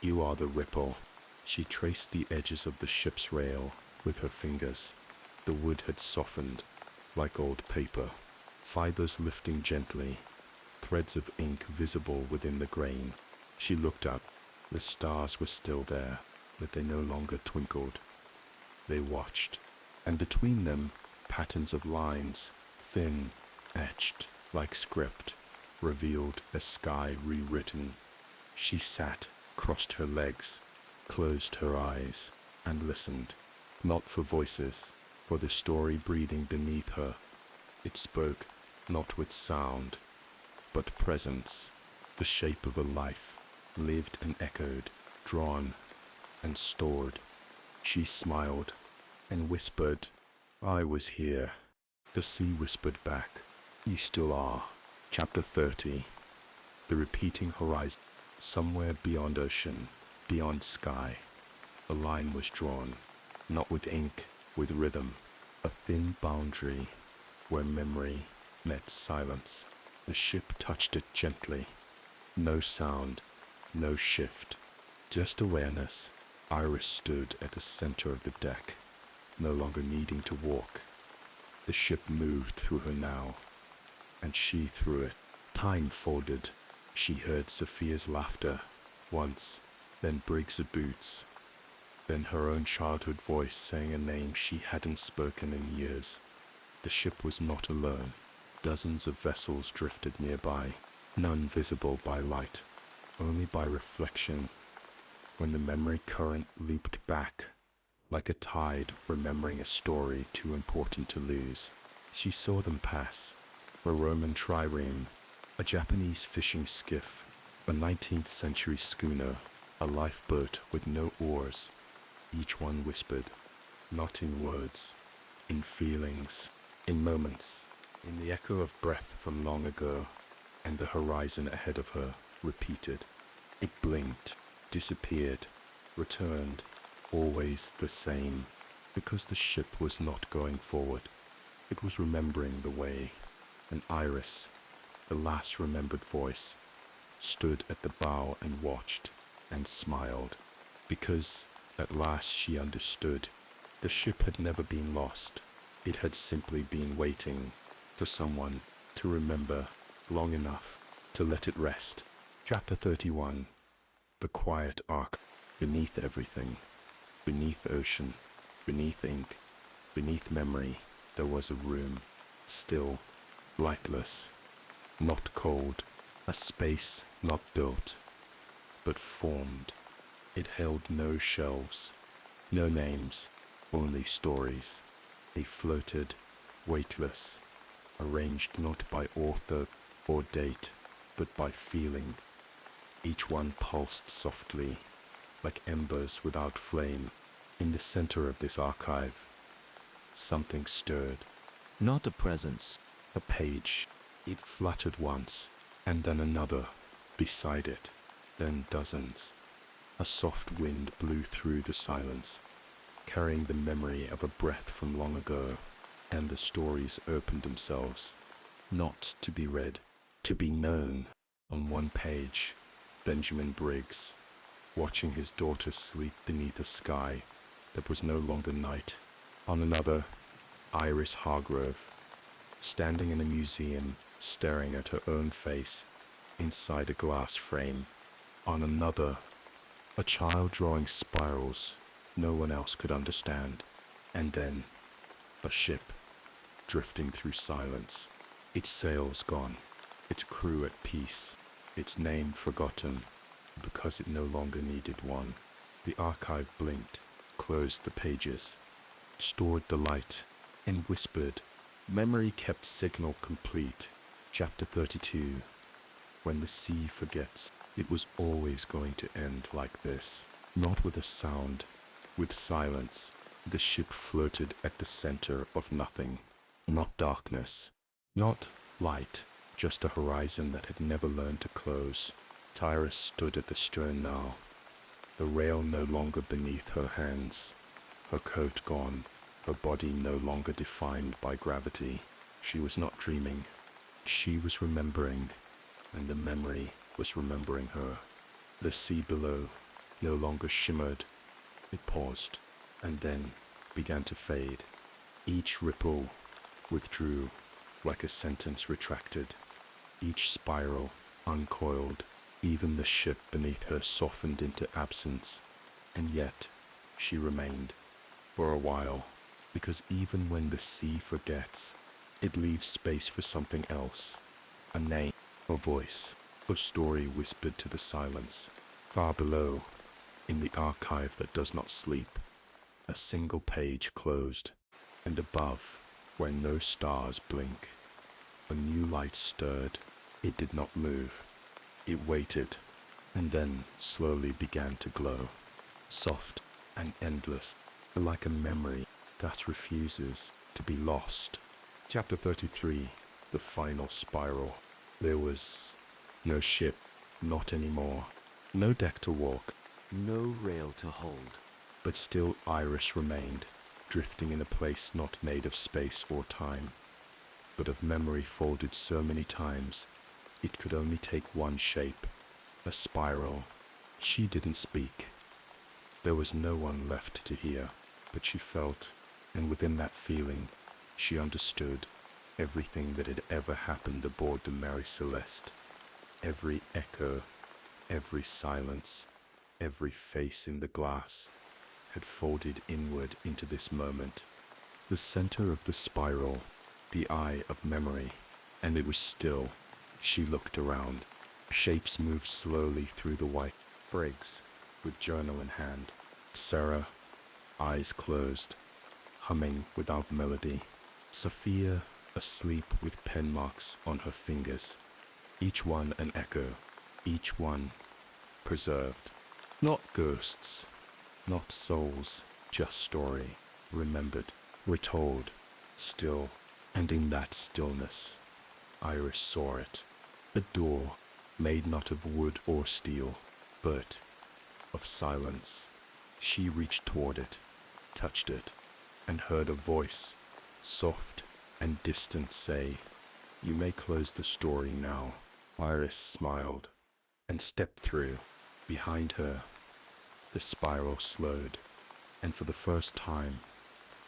You are the ripple. She traced the edges of the ship's rail with her fingers. The wood had softened, like old paper, fibers lifting gently, threads of ink visible within the grain. She looked up. The stars were still there, but they no longer twinkled. They watched, and between them, patterns of lines, thin, etched, like script, revealed a sky rewritten. She sat, crossed her legs, closed her eyes, and listened, not for voices, for the story breathing beneath her. It spoke, not with sound, but presence, the shape of a life, lived and echoed, drawn and stored. She smiled and whispered, I was here. The sea whispered back, you still are. Chapter 30. The repeating horizon. Somewhere beyond ocean, beyond sky, a line was drawn, not with ink, with rhythm, a thin boundary where memory met silence. The ship touched it gently, No sound, no shift, just awareness. Iris stood at the center of the deck, no longer needing to walk. The ship moved through her now, and she through it. Time folded. She heard Sophia's laughter once, then Briggs' boots, then her own childhood voice saying a name she hadn't spoken in years. The ship was not alone. Dozens of vessels drifted nearby, none visible by light, only by reflection. When the memory current looped back, like a tide remembering a story too important to lose, she saw them pass. A Roman trireme, a Japanese fishing skiff, a 19th century schooner, a lifeboat with no oars. Each one whispered, not in words, in feelings, in moments, in the echo of breath from long ago, and the horizon ahead of her repeated. It blinked, disappeared, returned, always the same, because the ship was not going forward. It was remembering the way, and Iris, the last remembered voice, stood at the bow and watched and smiled, because at last she understood. The ship had never been lost. It had simply been waiting for someone to remember long enough to let it rest. Chapter 31. The quiet arc. Beneath everything, beneath ocean, beneath ink, beneath memory, there was a room, still, lightless, not cold, a space not built, but formed. It held no shelves, no names, only stories. They floated, weightless, arranged not by author or date, but by feeling. Each one pulsed softly, like embers without flame. In the center of this archive, something stirred.
Not a presence.
A page. It fluttered once, and then another, beside it, then dozens. A soft wind blew through the silence, carrying the memory of a breath from long ago, and the stories opened themselves, not to be read, to be known. On one page, Benjamin Briggs, watching his daughter sleep beneath a sky that was no longer night. On another, Iris Hargrove, standing in a museum, staring at her own face inside a glass frame. On another, a child drawing spirals no one else could understand. And then, a ship, drifting through silence, its sails gone, its crew at peace, its name forgotten, because it no longer needed one. The archive blinked, closed the pages, stored the light, and whispered. Memory kept signal complete. Chapter 32. When the sea forgets, it was always going to end like this. Not with a sound, with silence. The ship floated at the center of nothing. Not darkness, not light, just a horizon that had never learned to close. Iris stood at the stern now, the rail no longer beneath her hands, her coat gone, her body no longer defined by gravity. She was not dreaming. She was remembering, and the memory was remembering her. The sea below no longer shimmered. It paused, and then began to fade. Each ripple withdrew like a sentence retracted. Each spiral uncoiled. Even the ship beneath her softened into absence. And yet, she remained, for a while, because even when the sea forgets, it leaves space for something else. A name, a voice, a story whispered to the silence. Far below, in the archive that does not sleep, a single page closed, and above, where no stars blink, a new light stirred. It did not move. It waited, and then slowly began to glow, soft and endless, like a memory that refuses to be lost. Chapter 33. The final spiral. There was no ship, not anymore, no deck to walk,
No rail to hold.
but still Iris remained, drifting in a place not made of space or time, but of memory folded so many times it could only take one shape. A spiral. She didn't speak. There was no one left to hear, but she felt, and within that feeling, she understood everything that had ever happened aboard the Mary Celeste. Every echo, every silence, every face in the glass had folded inward into this moment. The center of the spiral, the eye of memory, and it was still. She looked around. Shapes moved slowly through the white. Briggs, with journal in hand. Sarah, eyes closed, humming without melody. Sophia, asleep with pen marks on her fingers. Each one an echo, each one preserved. Not ghosts, not souls, just story, remembered, retold, still, and in that stillness, Iris saw it. A door, made not of wood or steel, but of silence. She reached toward it, touched it, and heard a voice, soft and distant, say, "You may close the story now." Iris smiled and stepped through. Behind her, the spiral slowed, and for the first time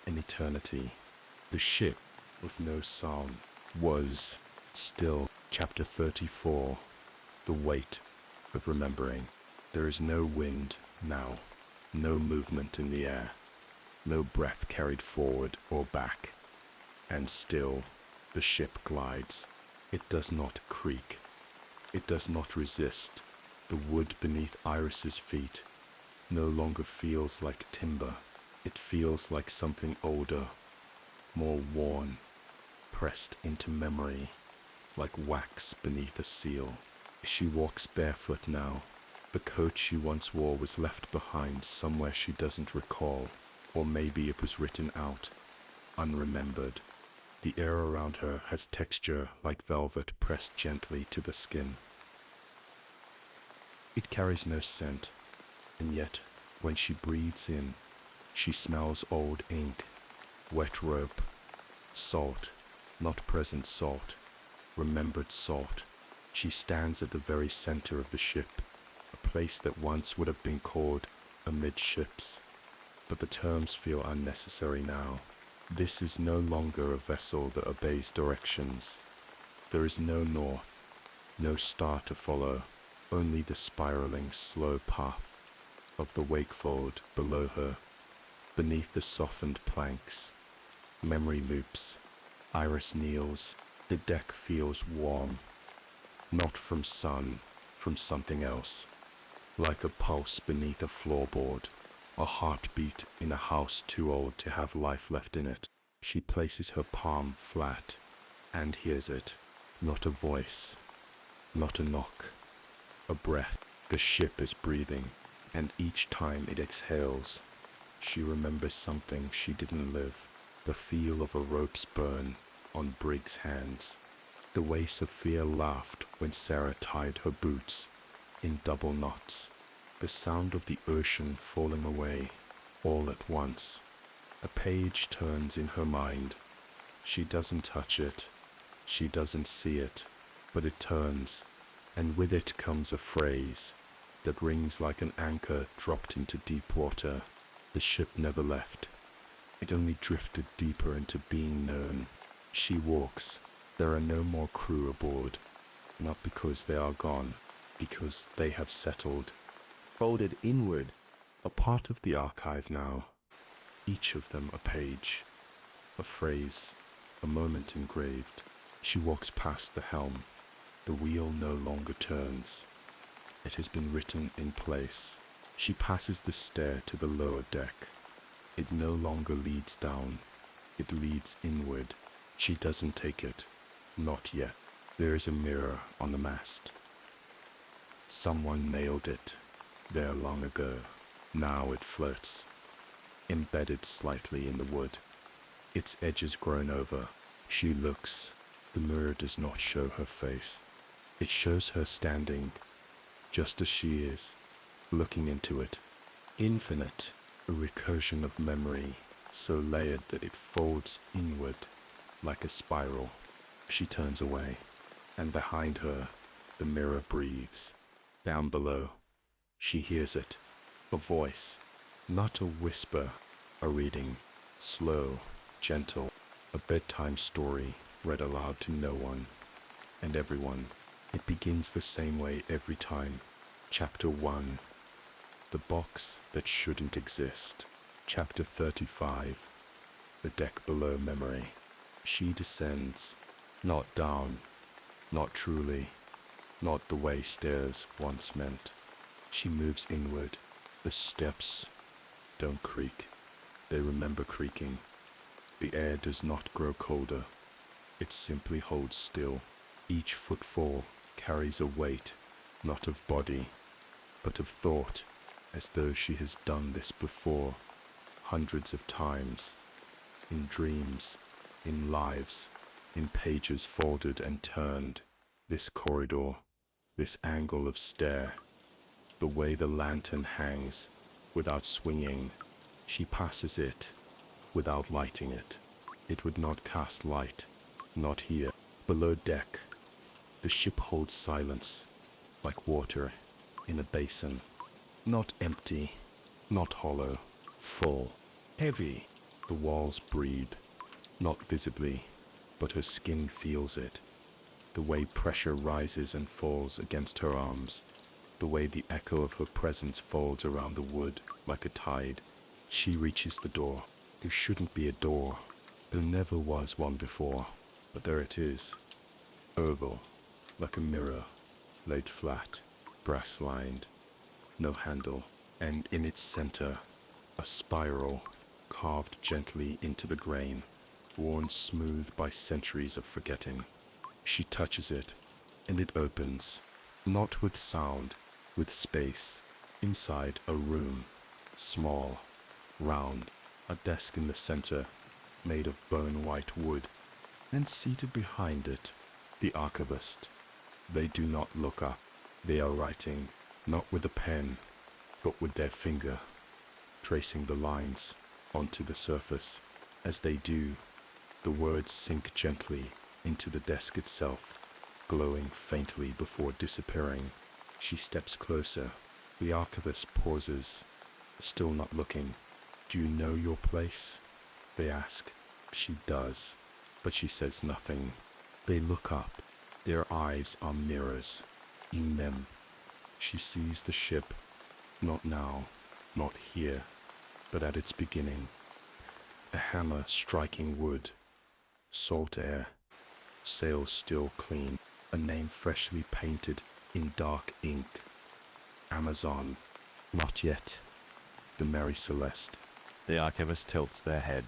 in eternity, the ship, with no sound, was still. Chapter 34. The weight of remembering. There is no wind now, no movement in the air, no breath carried forward or back, and still the ship glides. It does not creak. It does not resist. The wood beneath Iris's feet no longer feels like timber. It feels like something older, more worn, pressed into memory, like wax beneath a seal. She walks barefoot now. The coat she once wore was left behind somewhere she doesn't recall, or maybe it was written out, unremembered. The air around her has texture like velvet pressed gently to the skin. It carries no scent, and yet when she breathes in, she smells old ink, wet rope, salt, not present salt, remembered salt. She stands at the very center of the ship, a place that once would have been called amidships, but the terms feel unnecessary now. This is no longer a vessel that obeys directions. There is no north, no star to follow, only the spiraling slow path of the wakefold below her. Beneath the softened planks, memory loops. Iris kneels. The deck feels warm, not from sun, from something else, like a pulse beneath a floorboard, a heartbeat in a house too old to have life left in it. She places her palm flat and hears it. Not a voice, not a knock, a breath. The ship is breathing, and each time it exhales, she remembers something she didn't live. The feel of a rope's burn on Briggs' hands. The way Sophia laughed when Sarah tied her boots in double knots. The sound of the ocean falling away all at once. A page turns in her mind. She doesn't touch it. She doesn't see it, but it turns, and with it comes a phrase that rings like an anchor dropped into deep water. The ship never left. It only drifted deeper into being known. She walks. There are no more crew aboard, not because they are gone, because they have settled. Folded inward, a part of the archive now. Each of them a page, a phrase, a moment engraved. She walks past the helm. The wheel no longer turns. It has been written in place. She passes the stair to the lower deck. It no longer leads down. It leads inward. She doesn't take it. Not yet. There is a mirror on the mast. Someone nailed it there long ago. Now it floats, embedded slightly in the wood, its edges grown over. She looks. The mirror does not show her face. It shows her standing, just as she is, looking into it. Infinite, a recursion of memory, so layered that it folds inward like a spiral. She turns away, and behind her, the mirror breathes. Down below, she hears it. A voice, not a whisper, a reading, slow, gentle, a bedtime story read aloud to no one and everyone. It begins the same way every time. Chapter 1. The box that shouldn't exist. Chapter 35. The deck below memory. She descends, not down, not truly, not the way stairs once meant. She moves inward. The steps don't creak. They remember creaking. The air does not grow colder. It simply holds still. Each footfall carries a weight, not of body, but of thought, as though she has done this before, hundreds of times, in dreams, in lives, in pages folded and turned. This corridor, this angle of stair, the way the lantern hangs, without swinging. She passes it, without lighting it. It would not cast light, not here. Below deck, the ship holds silence, like water in a basin. Not empty, not hollow, full, heavy. The walls breathe, not visibly, but her skin feels it. The way pressure rises and falls against her arms. The way the echo of her presence folds around the wood like a tide. She reaches the door. There shouldn't be a door. There never was one before, but there it is. Oval, like a mirror, laid flat, brass-lined, no handle, and in its center, a spiral, carved gently into the grain, worn smooth by centuries of forgetting. She touches it, and it opens, not with sound, with space, inside a room, small, round, a desk in the center, made of bone-white wood, and seated behind it, the archivist. They do not look up. They are writing, not with a pen, but with their finger, tracing the lines onto the surface. As they do, the words sink gently into the desk itself, glowing faintly before disappearing. She steps closer. The archivist pauses, still not looking. Do you know your place? They ask. She does, but she says nothing. They look up. Their eyes are mirrors. In them, she sees the ship, not now, not here, but at its beginning. A hammer striking wood, salt air, sails still clean, a name freshly painted in dark ink. Amazon. Not yet. The Mary Celeste.
The archivist tilts their head.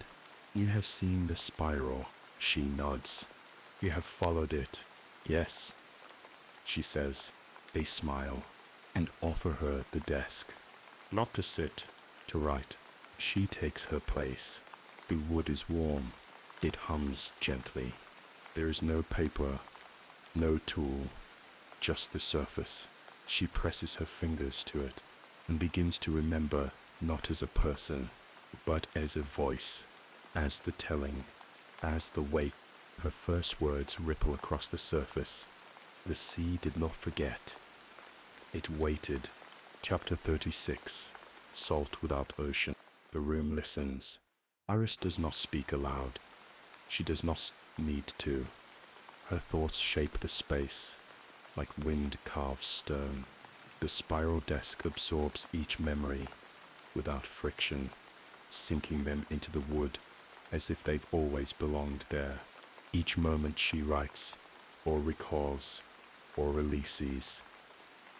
You have seen the spiral. She nods. You have followed it. Yes, she says. They smile and offer her the desk. Not to sit, to write. She takes her place. The wood is warm. It hums gently. There is no paper, no tool, just the surface. She presses her fingers to it and begins to remember, not as a person, but as a voice, as the telling, as the wake. Her first words ripple across the surface. The sea did not forget. It waited. Chapter 36. Salt without ocean. The room listens. Iris does not speak aloud. She does not need to. Her thoughts shape the space, like wind carves stone. The spiral desk absorbs each memory, without friction, sinking them into the wood as if they've always belonged there. Each moment she writes, or recalls, or releases,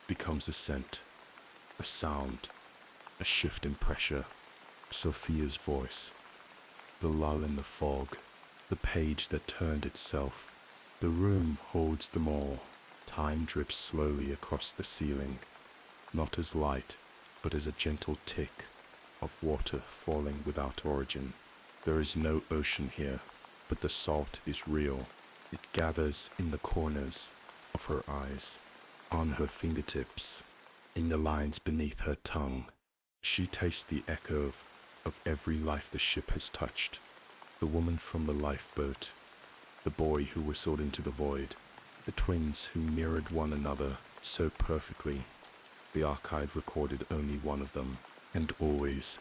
becomes a scent, a sound, a shift in pressure. Sophia's voice, the lull in the fog, the page that turned itself. The room holds them all. Time drips slowly across the ceiling, not as light, but as a gentle tick of water falling without origin. There is no ocean here, but the salt is real. It gathers in the corners of her eyes, on her fingertips, in the lines beneath her tongue. She tastes the echo of every life the ship has touched. The woman from the lifeboat, the boy who whistled into the void, the twins who mirrored one another so perfectly, The archive recorded only one of them, and always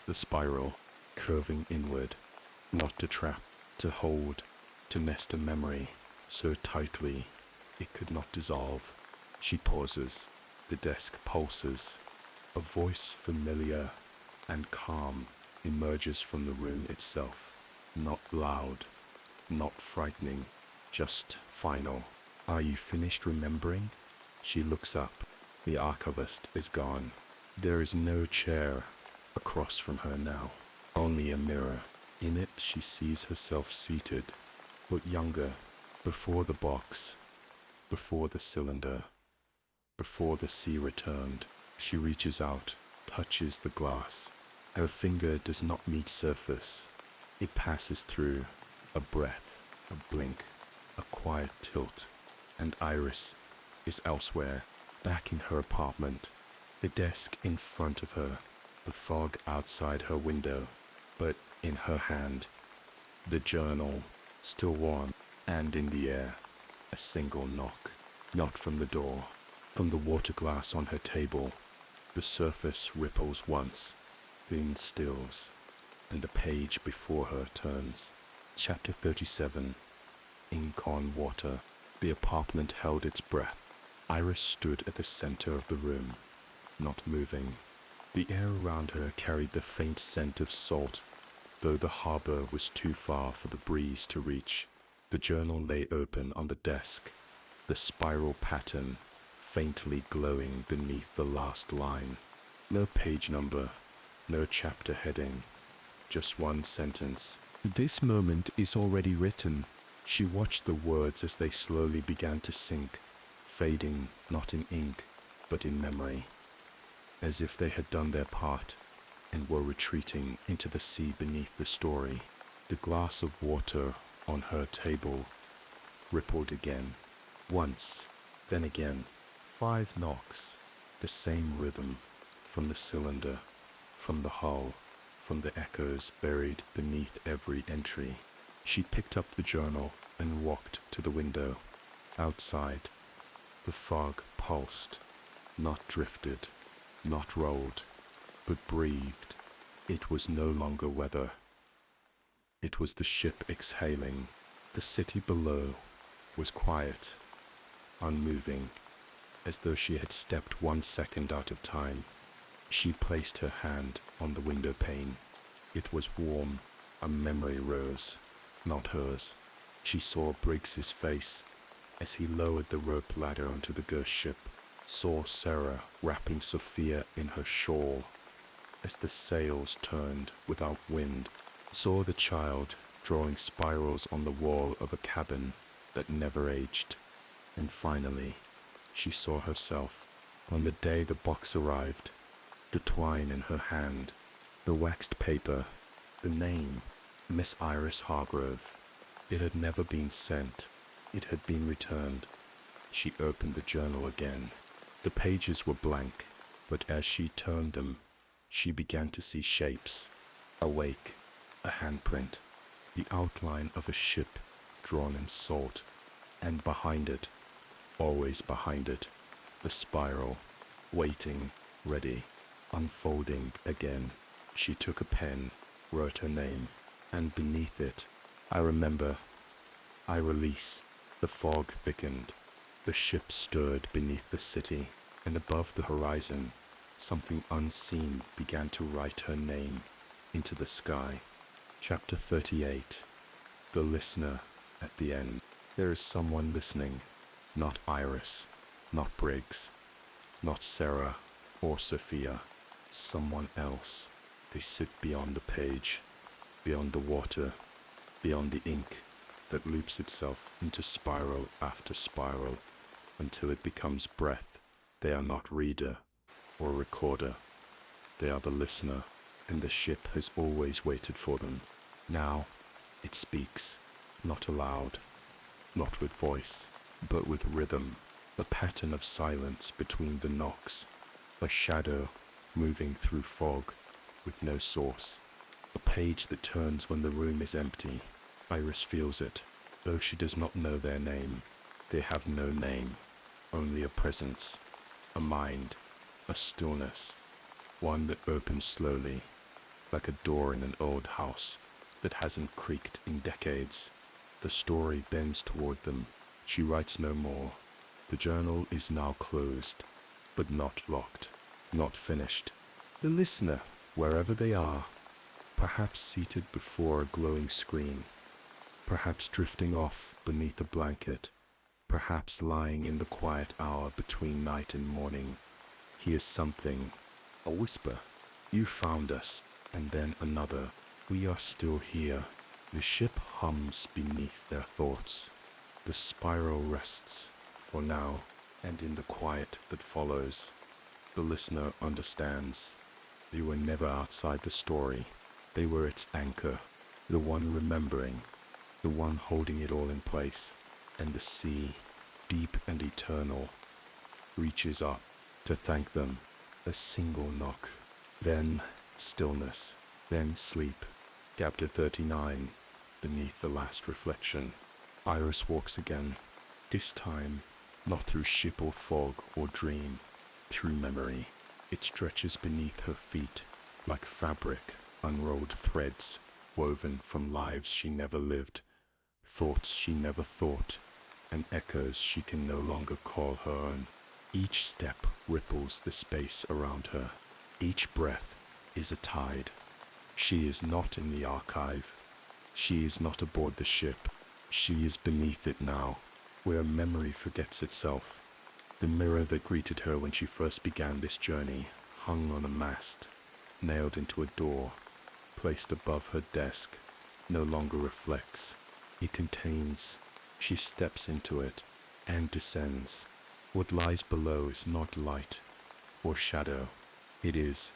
the spiral, curving inward, not to trap, to hold, to nest a memory so tightly it could not dissolve. She pauses, the desk pulses. A voice familiar and calm emerges from the room itself, not loud, not frightening, just final. Are you finished remembering? She looks up. The archivist is gone. There is no chair across from her now, only a mirror. In it she sees herself seated, but younger, before the box, before the cylinder, before the sea returned. She reaches out, touches the glass. Her finger does not meet surface. It passes through, a breath, a blink, a quiet tilt, and Iris is elsewhere, back in her apartment, the desk in front of her, the fog outside her window, but in her hand, the journal, still warm, and in the air, a single knock, not from the door, from the water glass on her table. The surface ripples once, then stills, and the page before her turns. Chapter 37. Ink on Water. The apartment held its breath. Iris stood at the center of the room, not moving. The air around her carried the faint scent of salt, though the harbor was too far for the breeze to reach. The journal lay open on the desk, the spiral pattern faintly glowing beneath the last line. No page number, no chapter heading, just one sentence. This moment is already written. She watched the words as they slowly began to sink, fading not in ink, but in memory, as if they had done their part and were retreating into the sea beneath the story. The glass of water on her table rippled again, once, then again. 5 knocks, the same rhythm, from the cylinder, from the hull, from the echoes buried beneath every entry. She picked up the journal and walked to the window. Outside, the fog pulsed, not drifted, not rolled, but breathed. It was no longer weather. It was the ship exhaling. The city below was quiet, unmoving, as though she had stepped 1 second out of time. She placed her hand on the window pane. It was warm. A memory rose, not hers. She saw Briggs's face as he lowered the rope ladder onto the ghost ship, saw Sarah wrapping Sophia in her shawl as the sails turned without wind, saw the child drawing spirals on the wall of a cabin that never aged, and finally, she saw herself on the day the box arrived, the twine in her hand, the waxed paper, the name, Miss Iris Hargrove. It had never been sent. It had been returned. She opened the journal again. The pages were blank, but as she turned them, she began to see shapes. A wake, a handprint, the outline of a ship drawn in salt, and behind it, always behind it, the spiral, waiting, ready, unfolding again. She took a pen, wrote her name, and beneath it, I remember, I release. The fog thickened. The ship stirred beneath the city, and above the horizon, something unseen began to write her name into the sky. Chapter 38. The listener at the end. There is someone listening. Not Iris, not Briggs, not Sarah or Sophia. Someone else. They sit beyond the page, beyond the water, beyond the ink that loops itself into spiral after spiral until it becomes breath. They are not reader or recorder. They are the listener, and the ship has always waited for them. Now it speaks, not aloud, not with voice, but with rhythm, a pattern of silence between the knocks, a shadow moving through fog with no source, a page that turns when the room is empty. Iris feels it, though she does not know their name. They have no name, only a presence, a mind, A stillness, one that opens slowly, like a door in an old house that hasn't creaked in decades. The story bends toward them. She writes no more. The journal is now closed, but not locked, not finished. The listener, wherever they are, perhaps seated before a glowing screen, perhaps drifting off beneath a blanket, perhaps lying in the quiet hour between night and morning, hears something, a whisper. You found us, and then another. We are still here. The ship hums beneath their thoughts. The spiral rests, for now, and in the quiet that follows, the listener understands. They were never outside the story. They were its anchor, the one remembering, the one holding it all in place. And the sea, deep and eternal, reaches up to thank them. A single knock, then stillness, then sleep. Chapter 39. Beneath the last reflection. Iris walks again, this time not through ship or fog or dream, through memory. It stretches beneath her feet like fabric, unrolled threads woven from lives she never lived, thoughts she never thought, and echoes she can no longer call her own. Each step ripples the space around her. Each breath is a tide. She is not in the archive. She is not aboard the ship. She is beneath it now, where memory forgets itself. The mirror that greeted her when she first began this journey hung on a mast, nailed into a door, placed above her desk, no longer reflects. It contains. She steps into it and descends. What lies below is not light or shadow. It is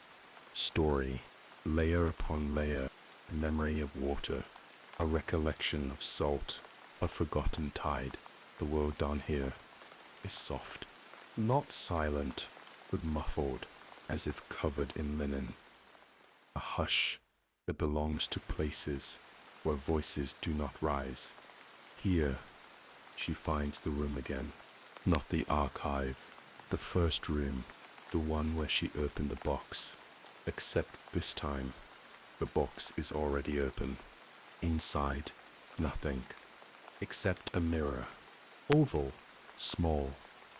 story, layer upon layer, a memory of water, a recollection of salt, a forgotten tide. The world down here is soft, not silent, but muffled, as if covered in linen. A hush that belongs to places where voices do not rise. Here, she finds the room again, not the archive, the first room, the one where she opened the box. Except this time, the box is already open. Inside, nothing, except a mirror. Oval, small,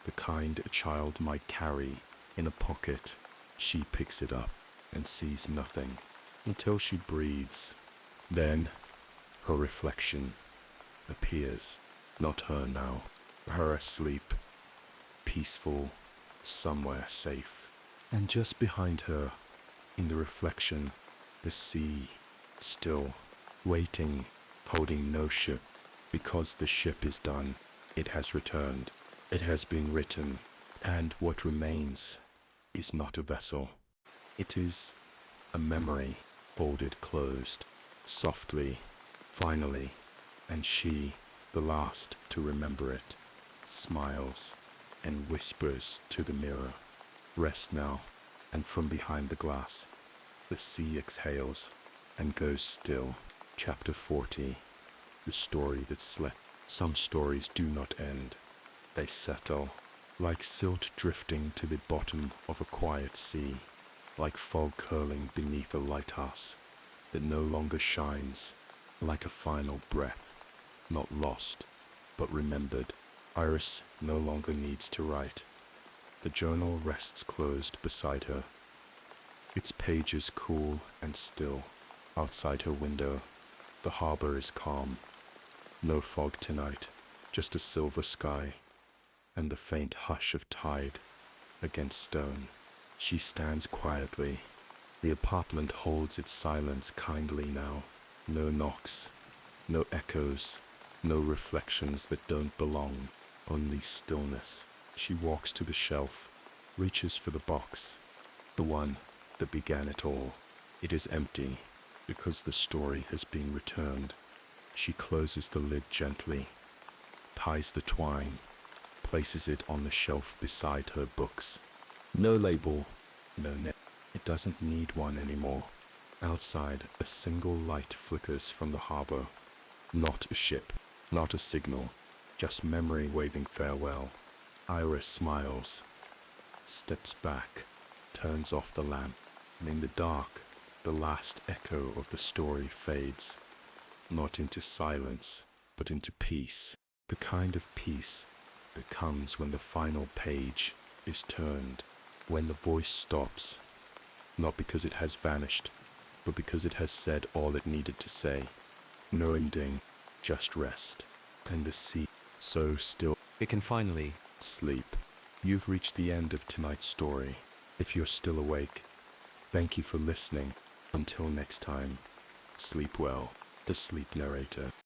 the kind a child might carry in a pocket. She picks it up and sees nothing until she breathes. Then, her reflection appears. Not her now, her asleep, peaceful, somewhere safe. And just behind her, in the reflection, the sea, still, waiting, holding no ship, because the ship is done. It has returned. It has been written, and what remains is not a vessel. It is a memory, folded closed, softly, finally, and she, the last to remember it, smiles and whispers to the mirror, "Rest now," and from behind the glass, the sea exhales and goes still. Chapter 40. The story that slept. Some stories do not end. They settle, like silt drifting to the bottom of a quiet sea, like fog curling beneath a lighthouse that no longer shines, like a final breath, not lost, but remembered. Iris no longer needs to write. The journal rests closed beside her, its pages cool and still. Outside her window, the harbor is calm. No fog tonight, just a silver sky and the faint hush of tide against stone. She stands quietly. The apartment holds its silence kindly now. No knocks, no echoes, no reflections that don't belong, only stillness. She walks to the shelf, reaches for the box, the one that began it all. It is empty, because the story has been returned. She closes the lid gently, ties the twine, places it on the shelf beside her books. No label, no net. It doesn't need one anymore. Outside, a single light flickers from the harbor. Not a ship, not a signal, just memory waving farewell. Iris smiles, steps back, turns off the lamp, and in the dark, the last echo of the story fades, not into silence, but into peace, the kind of peace that comes when the final page is turned, when the voice stops, not because it has vanished, but because it has said all it needed to say. No ending, just rest, and the sea so still.
We can finally
Sleep. You've reached the end of tonight's story. If you're still awake, thank you for listening. Until next time, sleep well. The Sleep Narrator.